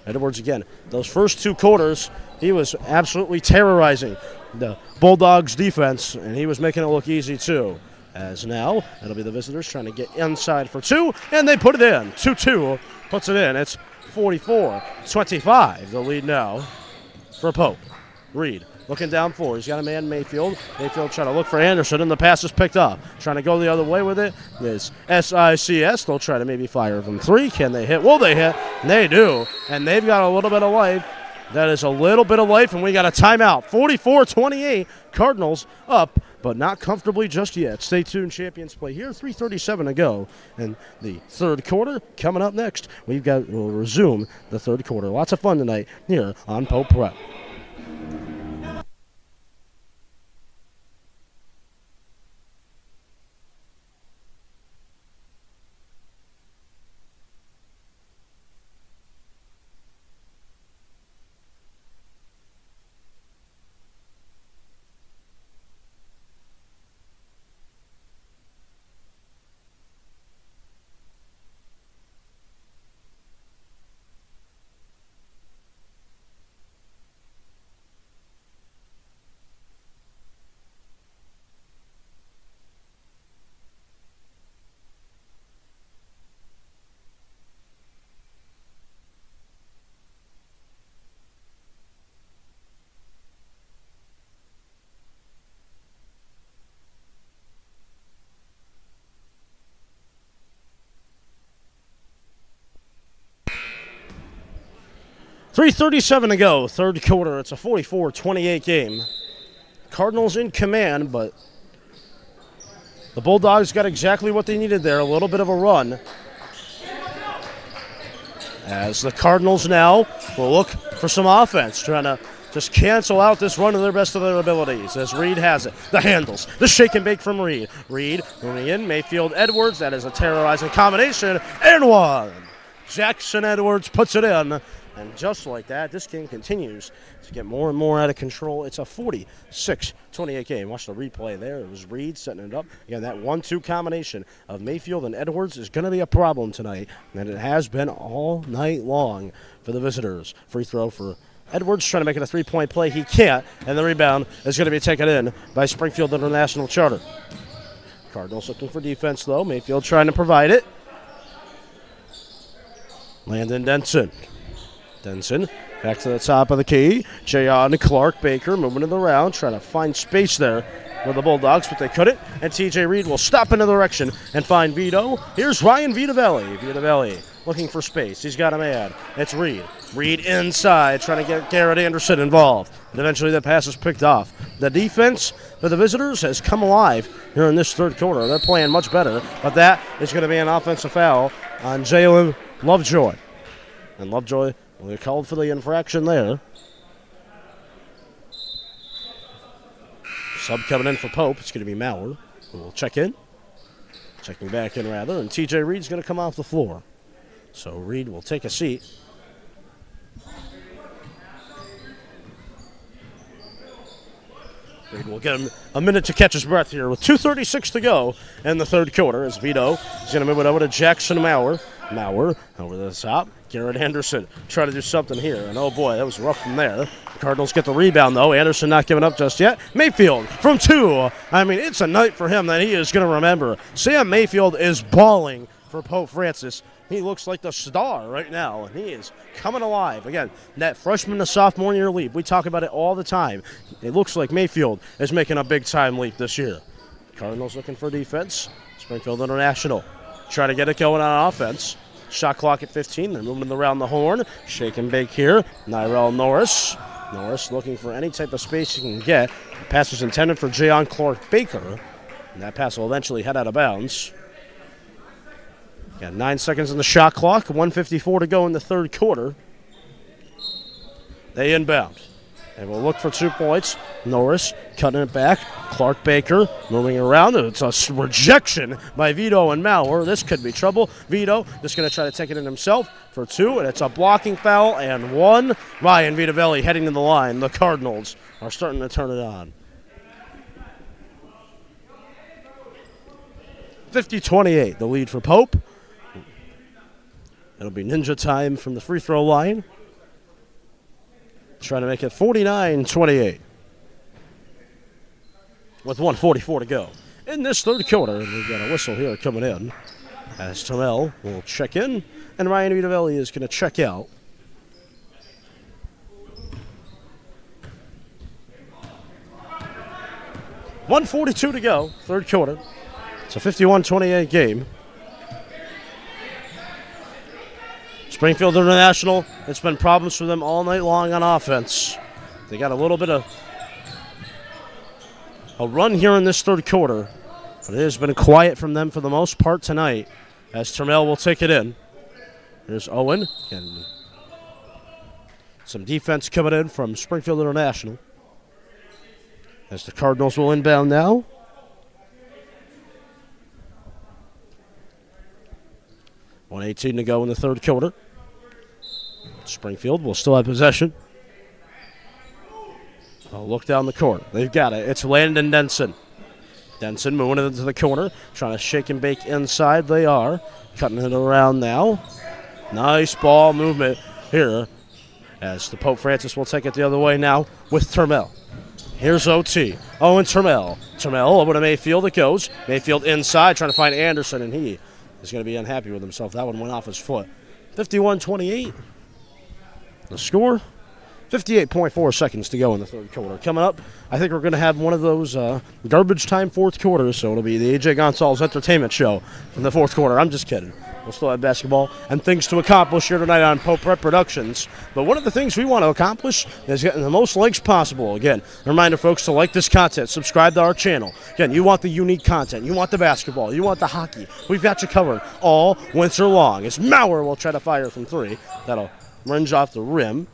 Edwards again. Those first 2 quarters, he was absolutely terrorizing the Bulldogs defense, and he was making it look easy too. As now, it'll be the visitors trying to get inside for 2, and they put it in. 2-2 puts it in. It's 44-25, the lead now for Pope. Reed looking down 4. He's got a man, Mayfield. Mayfield trying to look for Anderson, and the pass is picked up. Trying to go the other way with it is SICS. They'll try to maybe fire from 3. Can they hit? Will they hit? They do, and they've got a little bit of life. That is a little bit of life, and we got a timeout. 44-28, Cardinals up, but not comfortably just yet. Stay tuned, champions play here. 3:37 to go, and the third quarter coming up next. We'll resume the third quarter. Lots of fun tonight here on Pope Prep. .337 to go, third quarter. It's a 44-28 game. Cardinals in command, but the Bulldogs got exactly what they needed there, a little bit of a run. As the Cardinals now will look for some offense, trying to just cancel out this run to the best of their abilities, as Reed has it. The handles, the shake and bake from Reed. Reed moving in, Mayfield, Edwards. That is a terrorizing combination, and one. Jackson Edwards puts it in. And just like that, this game continues to get more and more out of control. It's a 46-28 game. Watch the replay there. It was Reed setting it up. Again, that 1-2 combination of Mayfield and Edwards is going to be a problem tonight, and it has been all night long for the visitors. Free throw for Edwards, trying to make it a three-point play. He can't, and the rebound is going to be taken in by Springfield International Charter. Cardinals looking for defense, though. Mayfield trying to provide it. Landon Denson. Denson back to the top of the key. Jayon Clark Baker moving in the round, trying to find space there for the Bulldogs, but they couldn't. And TJ Reed will stop in the direction and find Vito. Here's Ryan Vitavelli. Vitavelli looking for space. He's got a man. It's Reed. Reed inside, trying to get Garrett Anderson involved. And eventually the pass is picked off. The defense for the visitors has come alive here in this third quarter. They're playing much better, but that is going to be an offensive foul on Jalen Lovejoy. And Lovejoy will get called for the infraction there. Sub coming in for Pope. It's going to be MIAA, who will check in. Checking back in, rather. And TJ Reed's going to come off the floor. So Reed will take a seat. Reed will get him a minute to catch his breath here with 2:36 to go in the third quarter as Vito is going to move it over to Jackson MIAA. MIAA over the top. Garrett Anderson trying to do something here. And oh boy, that was rough from there. The Cardinals get the rebound though. Anderson not giving up just yet. Mayfield from 2. I mean, it's a night for him that he is going to remember. Sam Mayfield is balling for Pope Francis. He looks like the star right now, and he is coming alive. Again, that freshman to sophomore year leap, we talk about it all the time. It looks like Mayfield is making a big-time leap this year. Cardinals looking for defense. Springfield International try to get it going on offense. Shot clock at 15. They're moving around the horn. Shake and bake here. Nyrell Norris. Norris looking for any type of space he can get. The pass was intended for Jayon Clark-Baker, and that pass will eventually head out of bounds. Got 9 seconds on the shot clock, 1:54 to go in the third quarter. They inbound. They will look for 2 points. Norris cutting it back. Clark-Baker moving around. It's a rejection by Vito and MIAA. This could be trouble. Vito just going to try to take it in himself for 2, and it's a blocking foul and 1. Ryan Vitavelli heading to the line. The Cardinals are starting to turn it on. 50-28, the lead for Pope. It'll be ninja time from the free throw line. Trying to make it 49-28. With 1:44 to go. In this third quarter, we've got a whistle here coming in. As Terrell will check in, and Ryan Vitavelli is going to check out. $1:42 to go, third quarter. It's a 51-28 game. Springfield International, it's been problems for them all night long on offense. They got a little bit of a run here in this third quarter, but it has been quiet from them for the most part tonight as Terrell will take it in. Here's Owen. And some defense coming in from Springfield International as the Cardinals will inbound now. $1:18 to go in the third quarter. Springfield will still have possession. Oh, look down the court. They've got it. It's Landon Denson. Denson moving it into the corner, trying to shake and bake inside. They are. Cutting it around now. Nice ball movement here as the Pope Francis will take it the other way now with Terrell. Here's OT. Owen Terrell. Terrell over to Mayfield it goes. Mayfield inside trying to find Anderson, and he is going to be unhappy with himself. That one went off his foot. 51-28. The score, 58.4 seconds to go in the third quarter. Coming up, I think we're going to have one of those garbage time fourth quarters, so it'll be the A.J. Gonzalez Entertainment Show in the fourth quarter. I'm just kidding. We'll still have basketball and things to accomplish here tonight on Productions. But one of the things we want to accomplish is getting the most likes possible. Again, a reminder, folks, to like this content, subscribe to our channel. Again, you want the unique content. You want the basketball. You want the hockey. We've got you covered all winter long. As MIAA will try to fire from 3. That'll range off the rim.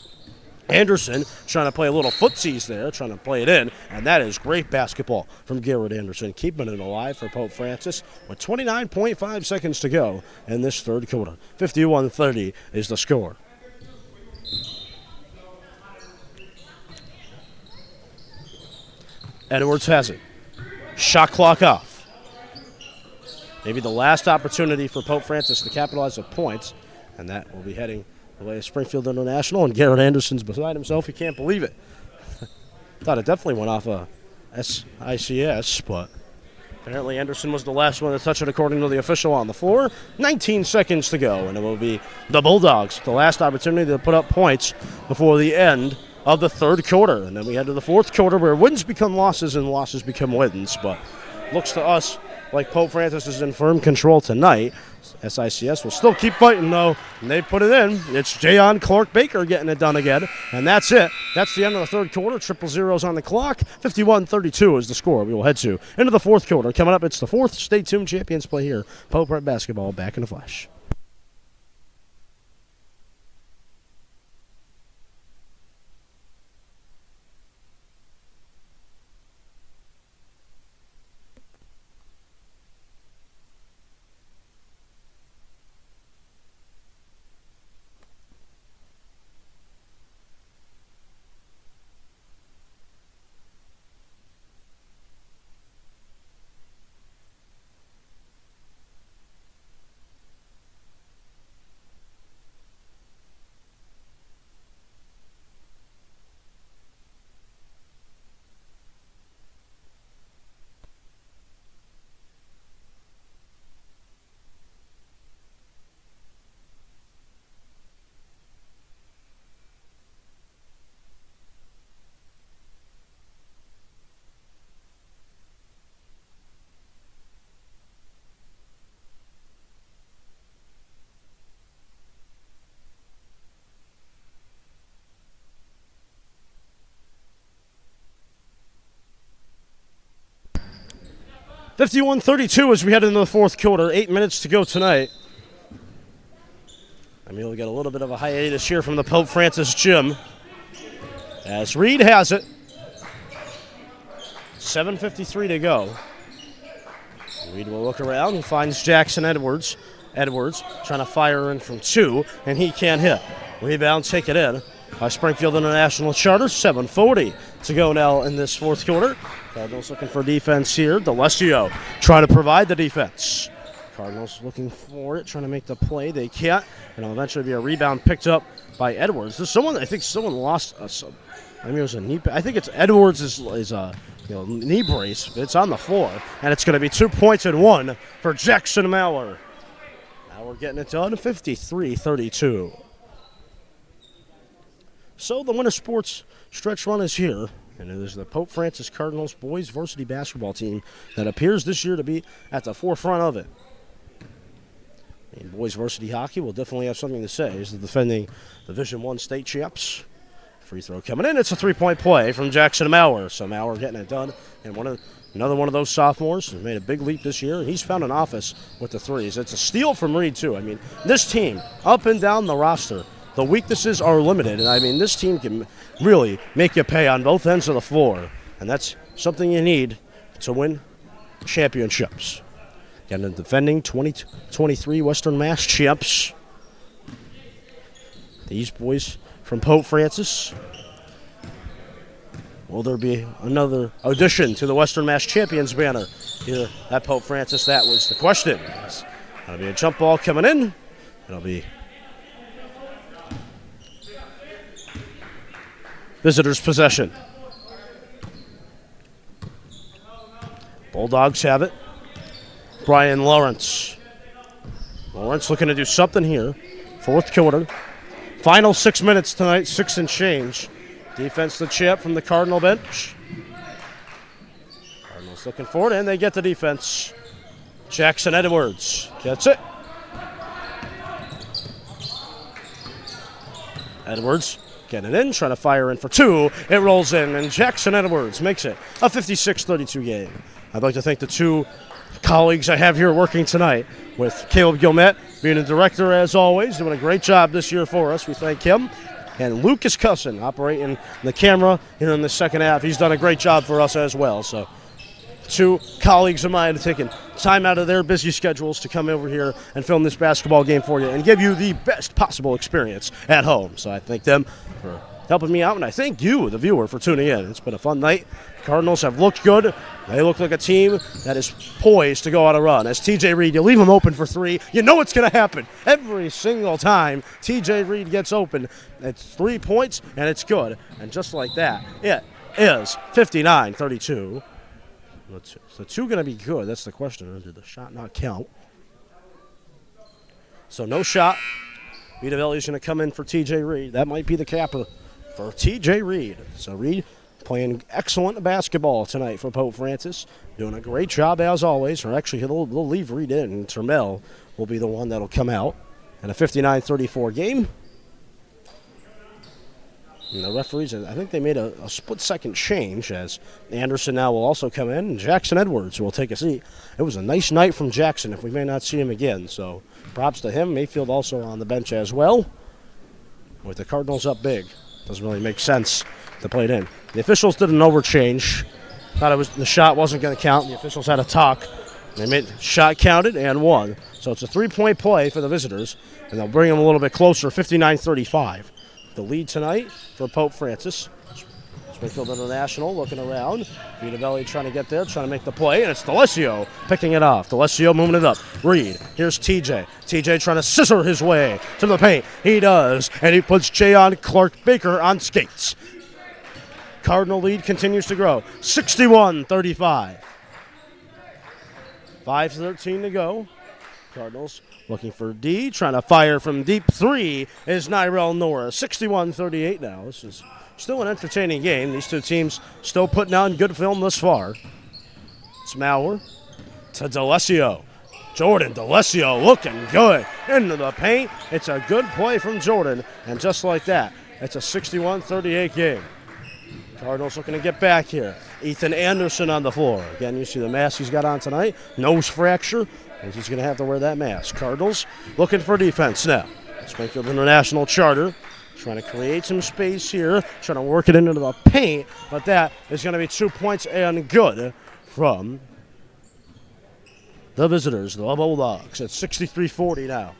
Anderson trying to play a little footsies there, trying to play it in, and that is great basketball from Garrett Anderson, keeping it alive for Pope Francis with 29.5 seconds to go in this third quarter. 51-30 is the score. Edwards has it. Shot clock off. Maybe the last opportunity for Pope Francis to capitalize with points, and that will be heading the way of Springfield International, and Garrett Anderson's beside himself. He can't believe it. Thought it definitely went off a SICS, but apparently Anderson was the last one to touch it according to the official on the floor. 19 seconds to go, and it will be the Bulldogs, the last opportunity to put up points before the end of the third quarter. And then we head to the fourth quarter where wins become losses and losses become wins, but looks to us like Pope Francis is in firm control tonight. SICS will still keep fighting, though, and they put it in. It's Jayon Clark-Baker getting it done again, and that's it. That's the end of the third quarter. 0-0s on the clock. 51-32 is the score we will head to into the fourth quarter. Coming up, it's the fourth. Stay tuned. Champions play here. Pope Red Basketball back in the flash. 51-32 as we head into the fourth quarter. 8 minutes to go tonight. I mean, we'll get a little bit of a hiatus here from the Pope Francis gym. As Reed has it. 7:53 to go. Reed will look around. He finds Jackson Edwards. Edwards trying to fire in from 2, and he can't hit. Rebound, take it in by Springfield International Charter. 7:40 to go now in this fourth quarter. Cardinals looking for defense here. D'Alessio trying to provide the defense. Cardinals looking for it, trying to make the play. They can't, and it'll eventually be a rebound picked up by Edwards. There's someone, I think someone lost. I mean, it was a knee. I think it's Edwards is knee brace. It's on the floor, and it's going to be 2 points and 1 for Jackson Maurer. Now we're getting it done, 53-32. So the Winter Sports stretch run is here, and it is the Pope Francis Cardinals boys varsity basketball team that appears this year to be at the forefront of it. And boys varsity hockey will definitely have something to say as the defending Division I state champs. Free throw coming in. It's a three-point play from Jackson Maurer. So Maurer getting it done. And another one of those sophomores has made a big leap this year. He's found an office with the threes. It's a steal from Reed, too. I mean, this team, up and down the roster, the weaknesses are limited. And, I mean, this team can really make you pay on both ends of the floor. And that's something you need to win championships. Again, the defending 2023 Western Mass champs. These boys from Pope Francis. Will there be another addition to the Western Mass Champions banner here at Pope Francis? That was the question. That'll be a jump ball coming in. It'll be visitors' possession. Bulldogs have it. Brian Lawrence. Lawrence looking to do something here. Fourth quarter. Final 6 minutes tonight, 6 and change. Defense the champ from the Cardinal bench. Cardinals looking for it, and they get the defense. Jackson Edwards gets it. Edwards getting it in, trying to fire in for 2. It rolls in, and Jackson Edwards makes it a 56-32 game. I'd like to thank the 2 colleagues I have here working tonight, with Caleb Gilmet being a director as always, doing a great job this year for us. We thank him. And Lucas Cusson operating the camera here in the second half. He's done a great job for us as well. So 2 colleagues of mine have taken time out of their busy schedules to come over here and film this basketball game for you and give you the best possible experience at home. So I thank them for helping me out, and I thank you, the viewer, for tuning in. It's been a fun night. Cardinals have looked good. They look like a team that is poised to go on a run. As TJ Reed, you leave him open for 3, you know it's going to happen. Every single time TJ Reed gets open, it's 3 points, and it's good. And just like that, it is 59-32. Is the 2 going to be good? That's the question. Did the shot not count? So no shot. Vitavelli is going to come in for TJ Reed. That might be the capper for TJ Reed. So Reed playing excellent basketball tonight for Pope Francis. Doing a great job as always. Or actually, they'll leave Reed in, and Termel will be the one that'll come out. And a 59-34 game. And the referees, I think they made a split-second change, as Anderson now will also come in, and Jackson Edwards will take a seat. It was a nice night from Jackson, if we may not see him again. So props to him. Mayfield also on the bench as well. With the Cardinals up big. Doesn't really make sense to play it in. The officials did an overchange. Thought the shot wasn't going to count. The officials had a talk. They made the shot counted and won. So it's a 3-point play for the visitors, and they'll bring them a little bit closer, 59-35. The lead tonight for Pope Francis. Springfield International looking around. Vitavelli trying to get there, trying to make the play, and it's D'Alessio picking it off. D'Alessio moving it up. Reed, here's TJ. TJ trying to scissor his way to the paint. He does, and he puts Jayon Clark-Baker on skates. Cardinal lead continues to grow, 61-35. 5:13 to go. Cardinals looking for D, trying to fire from deep 3 is Nyrell Norris. 61-38 now. This is still an entertaining game. These 2 teams still putting on good film thus far. It's Maurer to D'Alessio. Jordan D'Alessio looking good into the paint. It's a good play from Jordan, and just like that, it's a 61-38 game. Cardinals looking to get back here. Ethan Anderson on the floor. Again, you see the mask he's got on tonight. Nose fracture, and he's going to have to wear that mask. Cardinals looking for defense now. Springfield International Charter trying to create some space here, trying to work it into the paint, but that is going to be 2 points and good from the visitors, the Bulldogs. It's 63-40 now.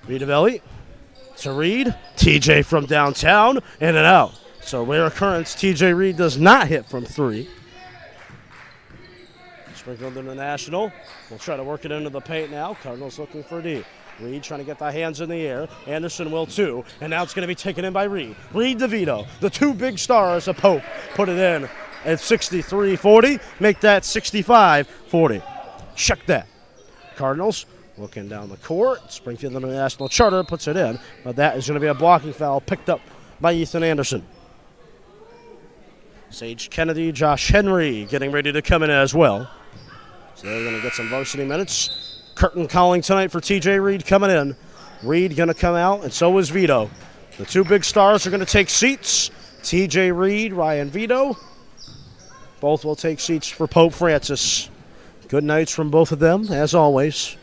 Reedavelli to Reed. TJ from downtown, in and out. So rare occurrence, TJ Reed does not hit from three. Springfield International will try to work it into the paint now. Cardinals looking for D. Reed trying to get the hands in the air. Anderson will too. And now it's going to be taken in by Reed. Reed DeVito, the two big stars of Pope, put it in at 63-40. Make that 65-40. Check that. Cardinals looking down the court. Springfield International Charter puts it in. But that is going to be a blocking foul picked up by Ethan Anderson. Sage Kennedy, Josh Henry getting ready to come in as well. So they're going to get some varsity minutes. Curtain calling tonight for TJ Reed coming in. Reed going to come out, and so is Vito. The two big stars are going to take seats. TJ Reed, Ryan Vito. Both will take seats for Pope Francis. Good nights from both of them, as always.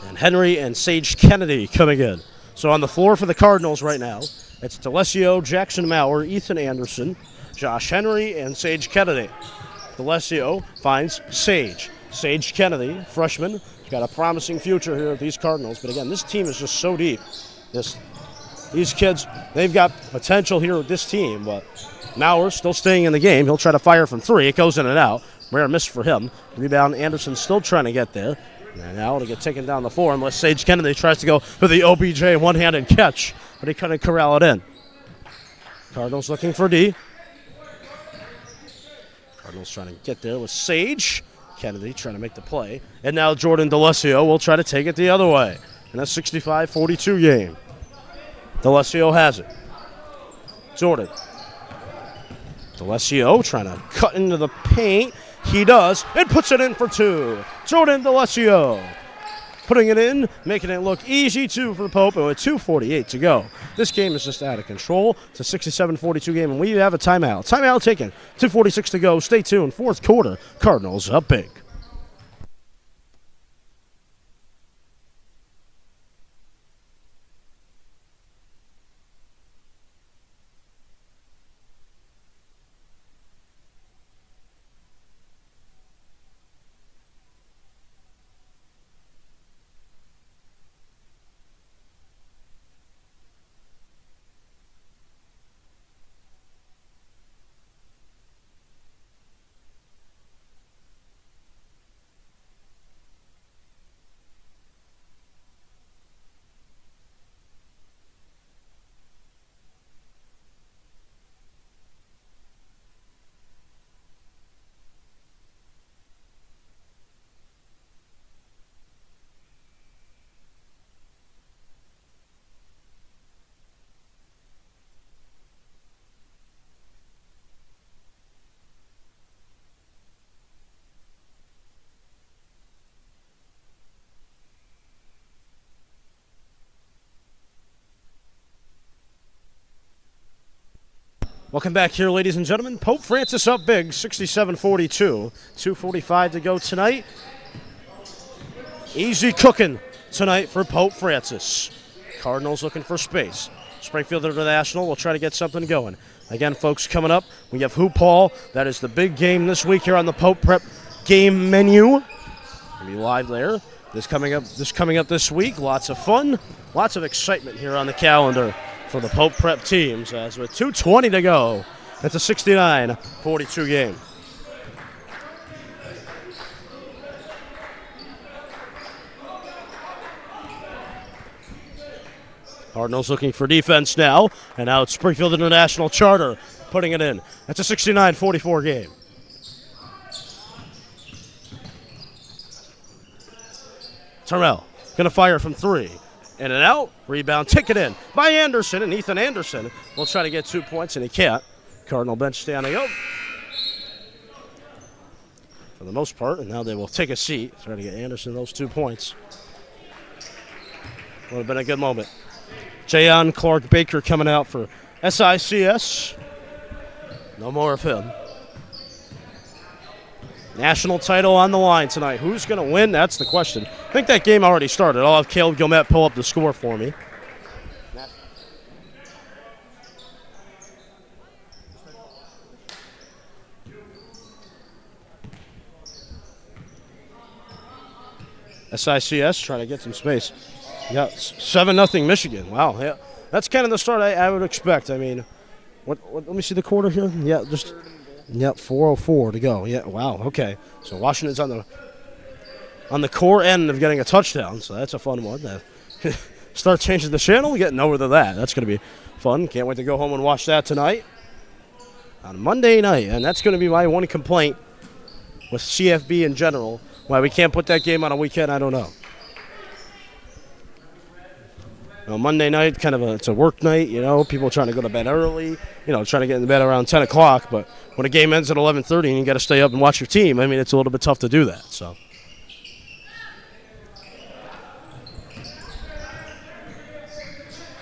And Henry and Sage Kennedy coming in. So on the floor for the Cardinals right now, it's D'Alessio, Jackson Maurer, Ethan Anderson, Josh Henry, and Sage Kennedy. D'Alessio finds Sage. Sage Kennedy, freshman, has got a promising future here at these Cardinals. But again, this team is just so deep. These kids, they've got potential here with this team. But Maurer still staying in the game. He'll try to fire from three. It goes in and out. Rare miss for him. Rebound, Anderson still trying to get there. And now to get taken down the floor unless Sage Kennedy tries to go for the OBJ one-handed catch. But he couldn't corral it in. Cardinals looking for D. Cardinals trying to get there with Sage. Kennedy trying to make the play. And now Jordan D'Alessio will try to take it the other way. And a 65-42 game. D'Alessio has it. Jordan. D'Alessio trying to cut into the paint. He does, and puts it in for two. Jordan D'Alessio putting it in, making it look easy, too, for Pope, and with 2:48 to go. This game is just out of control. It's a 67-42 game, and we have a timeout. Timeout taken. 2:46 to go. Stay tuned. Fourth quarter, Cardinals up big. Welcome back here, ladies and gentlemen. Pope Francis up big, 67-42. 2:45 to go tonight. Easy cooking tonight for Pope Francis. Cardinals looking for space. Springfield International will try to get something going. Again, folks, coming up, we have Hoop Hall. That is the big game this week here on the Pope Prep game menu. We'll be live there. This coming up this week. Lots of fun, lots of excitement here on the calendar for the Pope Prep teams, as with 2:20 to go. It's a 69-42 game. Cardinals looking for defense now, and now it's Springfield International Charter putting it in. That's a 69-44 game. Terrell going to fire from three. In and out, rebound, ticket in by Anderson, and Ethan Anderson will try to get 2 points, and he can't. Cardinal bench standing up for the most part, and now they will take a seat, trying to get Anderson those 2 points. Would have been a good moment. Jayon Clark Baker coming out for SICS. No more of him. National title on the line tonight. Who's going to win? That's the question. I think that game already started. I'll have Caleb Gilmet pull up the score for me. SICS trying to get some space. Yeah, 7-0 Michigan. Wow, yeah, that's kind of the start I would expect. I mean, what? Let me see the quarter here. Yeah, just 4:04 to go. Yeah, wow. Okay, so Washington's on the core end of getting a touchdown, so that's a fun one. Start changing the channel, getting over to that. That's going to be fun. Can't wait to go home and watch that tonight on Monday night, and that's going to be my one complaint with CFB in general. Why we can't put that game on a weekend, I don't know. Monday night, it's a work night, people trying to go to bed early, trying to get in bed around 10 o'clock. But when a game ends at 11:30 and you got to stay up and watch your team, I mean, it's a little bit tough to do that. So,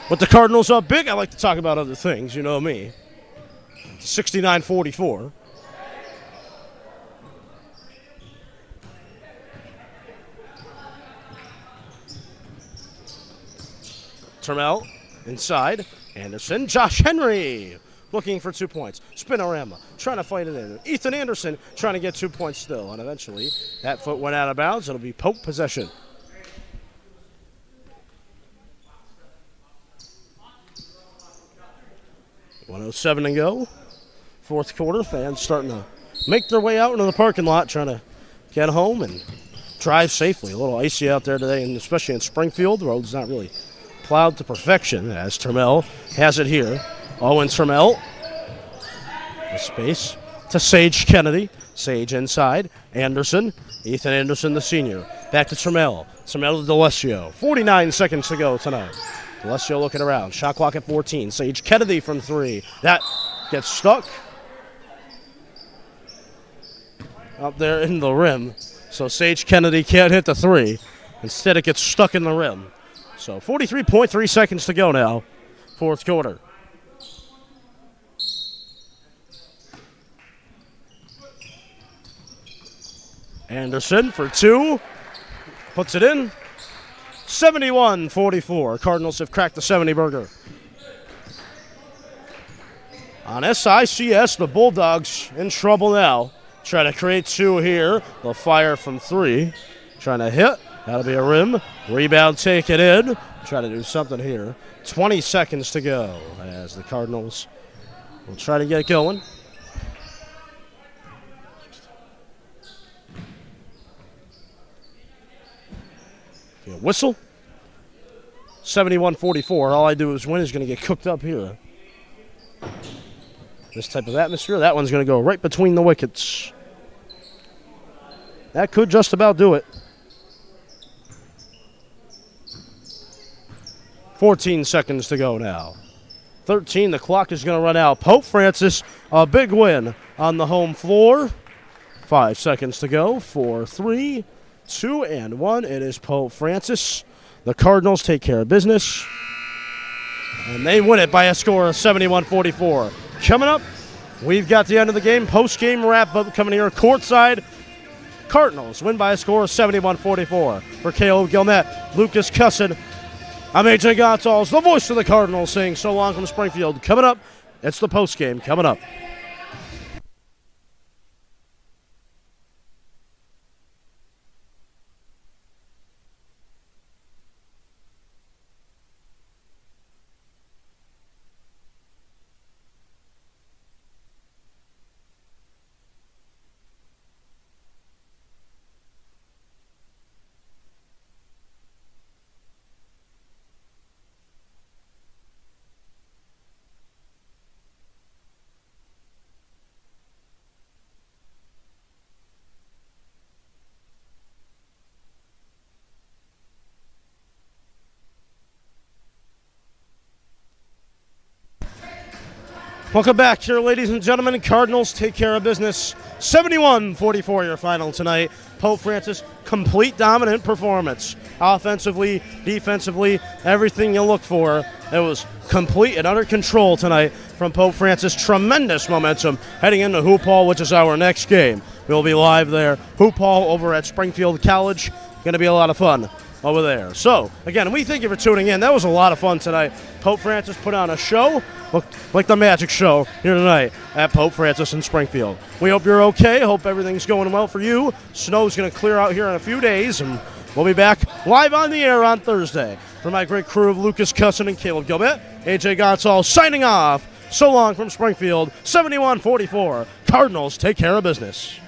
with the Cardinals up big, I like to talk about other things, you know me. 69-44. Termel inside. Anderson. Josh Henry looking for 2 points. Spinorama trying to fight it in. Ethan Anderson trying to get 2 points still. And eventually that foot went out of bounds. It'll be Pope possession. .107 to go. Fourth quarter. Fans starting to make their way out into the parking lot, trying to get home and drive safely. A little icy out there today, and especially in Springfield. The road's not really plowed to perfection as Termel has it here. Owen Termel. The space to Sage Kennedy. Sage inside. Anderson. Ethan Anderson, the senior. Back to Termel. Termel to D'Alessio. 49 seconds to go tonight. D'Alessio looking around. Shot clock at 14. Sage Kennedy from 3. That gets stuck up there in the rim. So Sage Kennedy can't hit the 3. Instead, it gets stuck in the rim. So 43.3 seconds to go now, fourth quarter. Anderson for 2, puts it in. 71-44. Cardinals have cracked the 70-burger. On SICS, the Bulldogs in trouble now. Try to create 2 here. They'll fire from 3. Trying to hit. That'll be a rim. Rebound, take it in. Try to do something here. 20 seconds to go as the Cardinals will try to get going. Whistle. 71-44. All I do is win is going to get cooked up here. This type of atmosphere, that one's going to go right between the wickets. That could just about do it. 14 seconds to go now. 13, the clock is going to run out. Pope Francis, a big win on the home floor. 5 seconds to go. 4, 3, 2, and 1. It is Pope Francis. The Cardinals take care of business, and they win it by a score of 71-44. Coming up, we've got the end of the game. Post-game wrap-up coming here courtside. Cardinals win by a score of 71-44. For Caleb Gilmet, Lucas Cussin, I'm AJ Gonzalez, the voice of the Cardinals, saying so long from Springfield. Coming up, it's the post-game coming up. Welcome back here, ladies and gentlemen. Cardinals take care of business. 71-44 your final tonight. Pope Francis, complete dominant performance. offensively, defensively, everything you look for. It was complete and under control tonight from Pope Francis. Tremendous momentum heading into Hoop Hall, which is our next game. We'll be live there. Hoop Hall over at Springfield College. Going to be a lot of fun over there. So, again, we thank you for tuning in. That was a lot of fun tonight. Pope Francis put on a show, looked like the magic show here tonight at Pope Francis in Springfield. We hope you're okay. Hope everything's going well for you. Snow's going to clear out here in a few days, and we'll be back live on the air on Thursday. For my great crew of Lucas Cussin and Caleb Gilbert, AJ Gonzalez signing off. So long from Springfield, 71-44. Cardinals take care of business.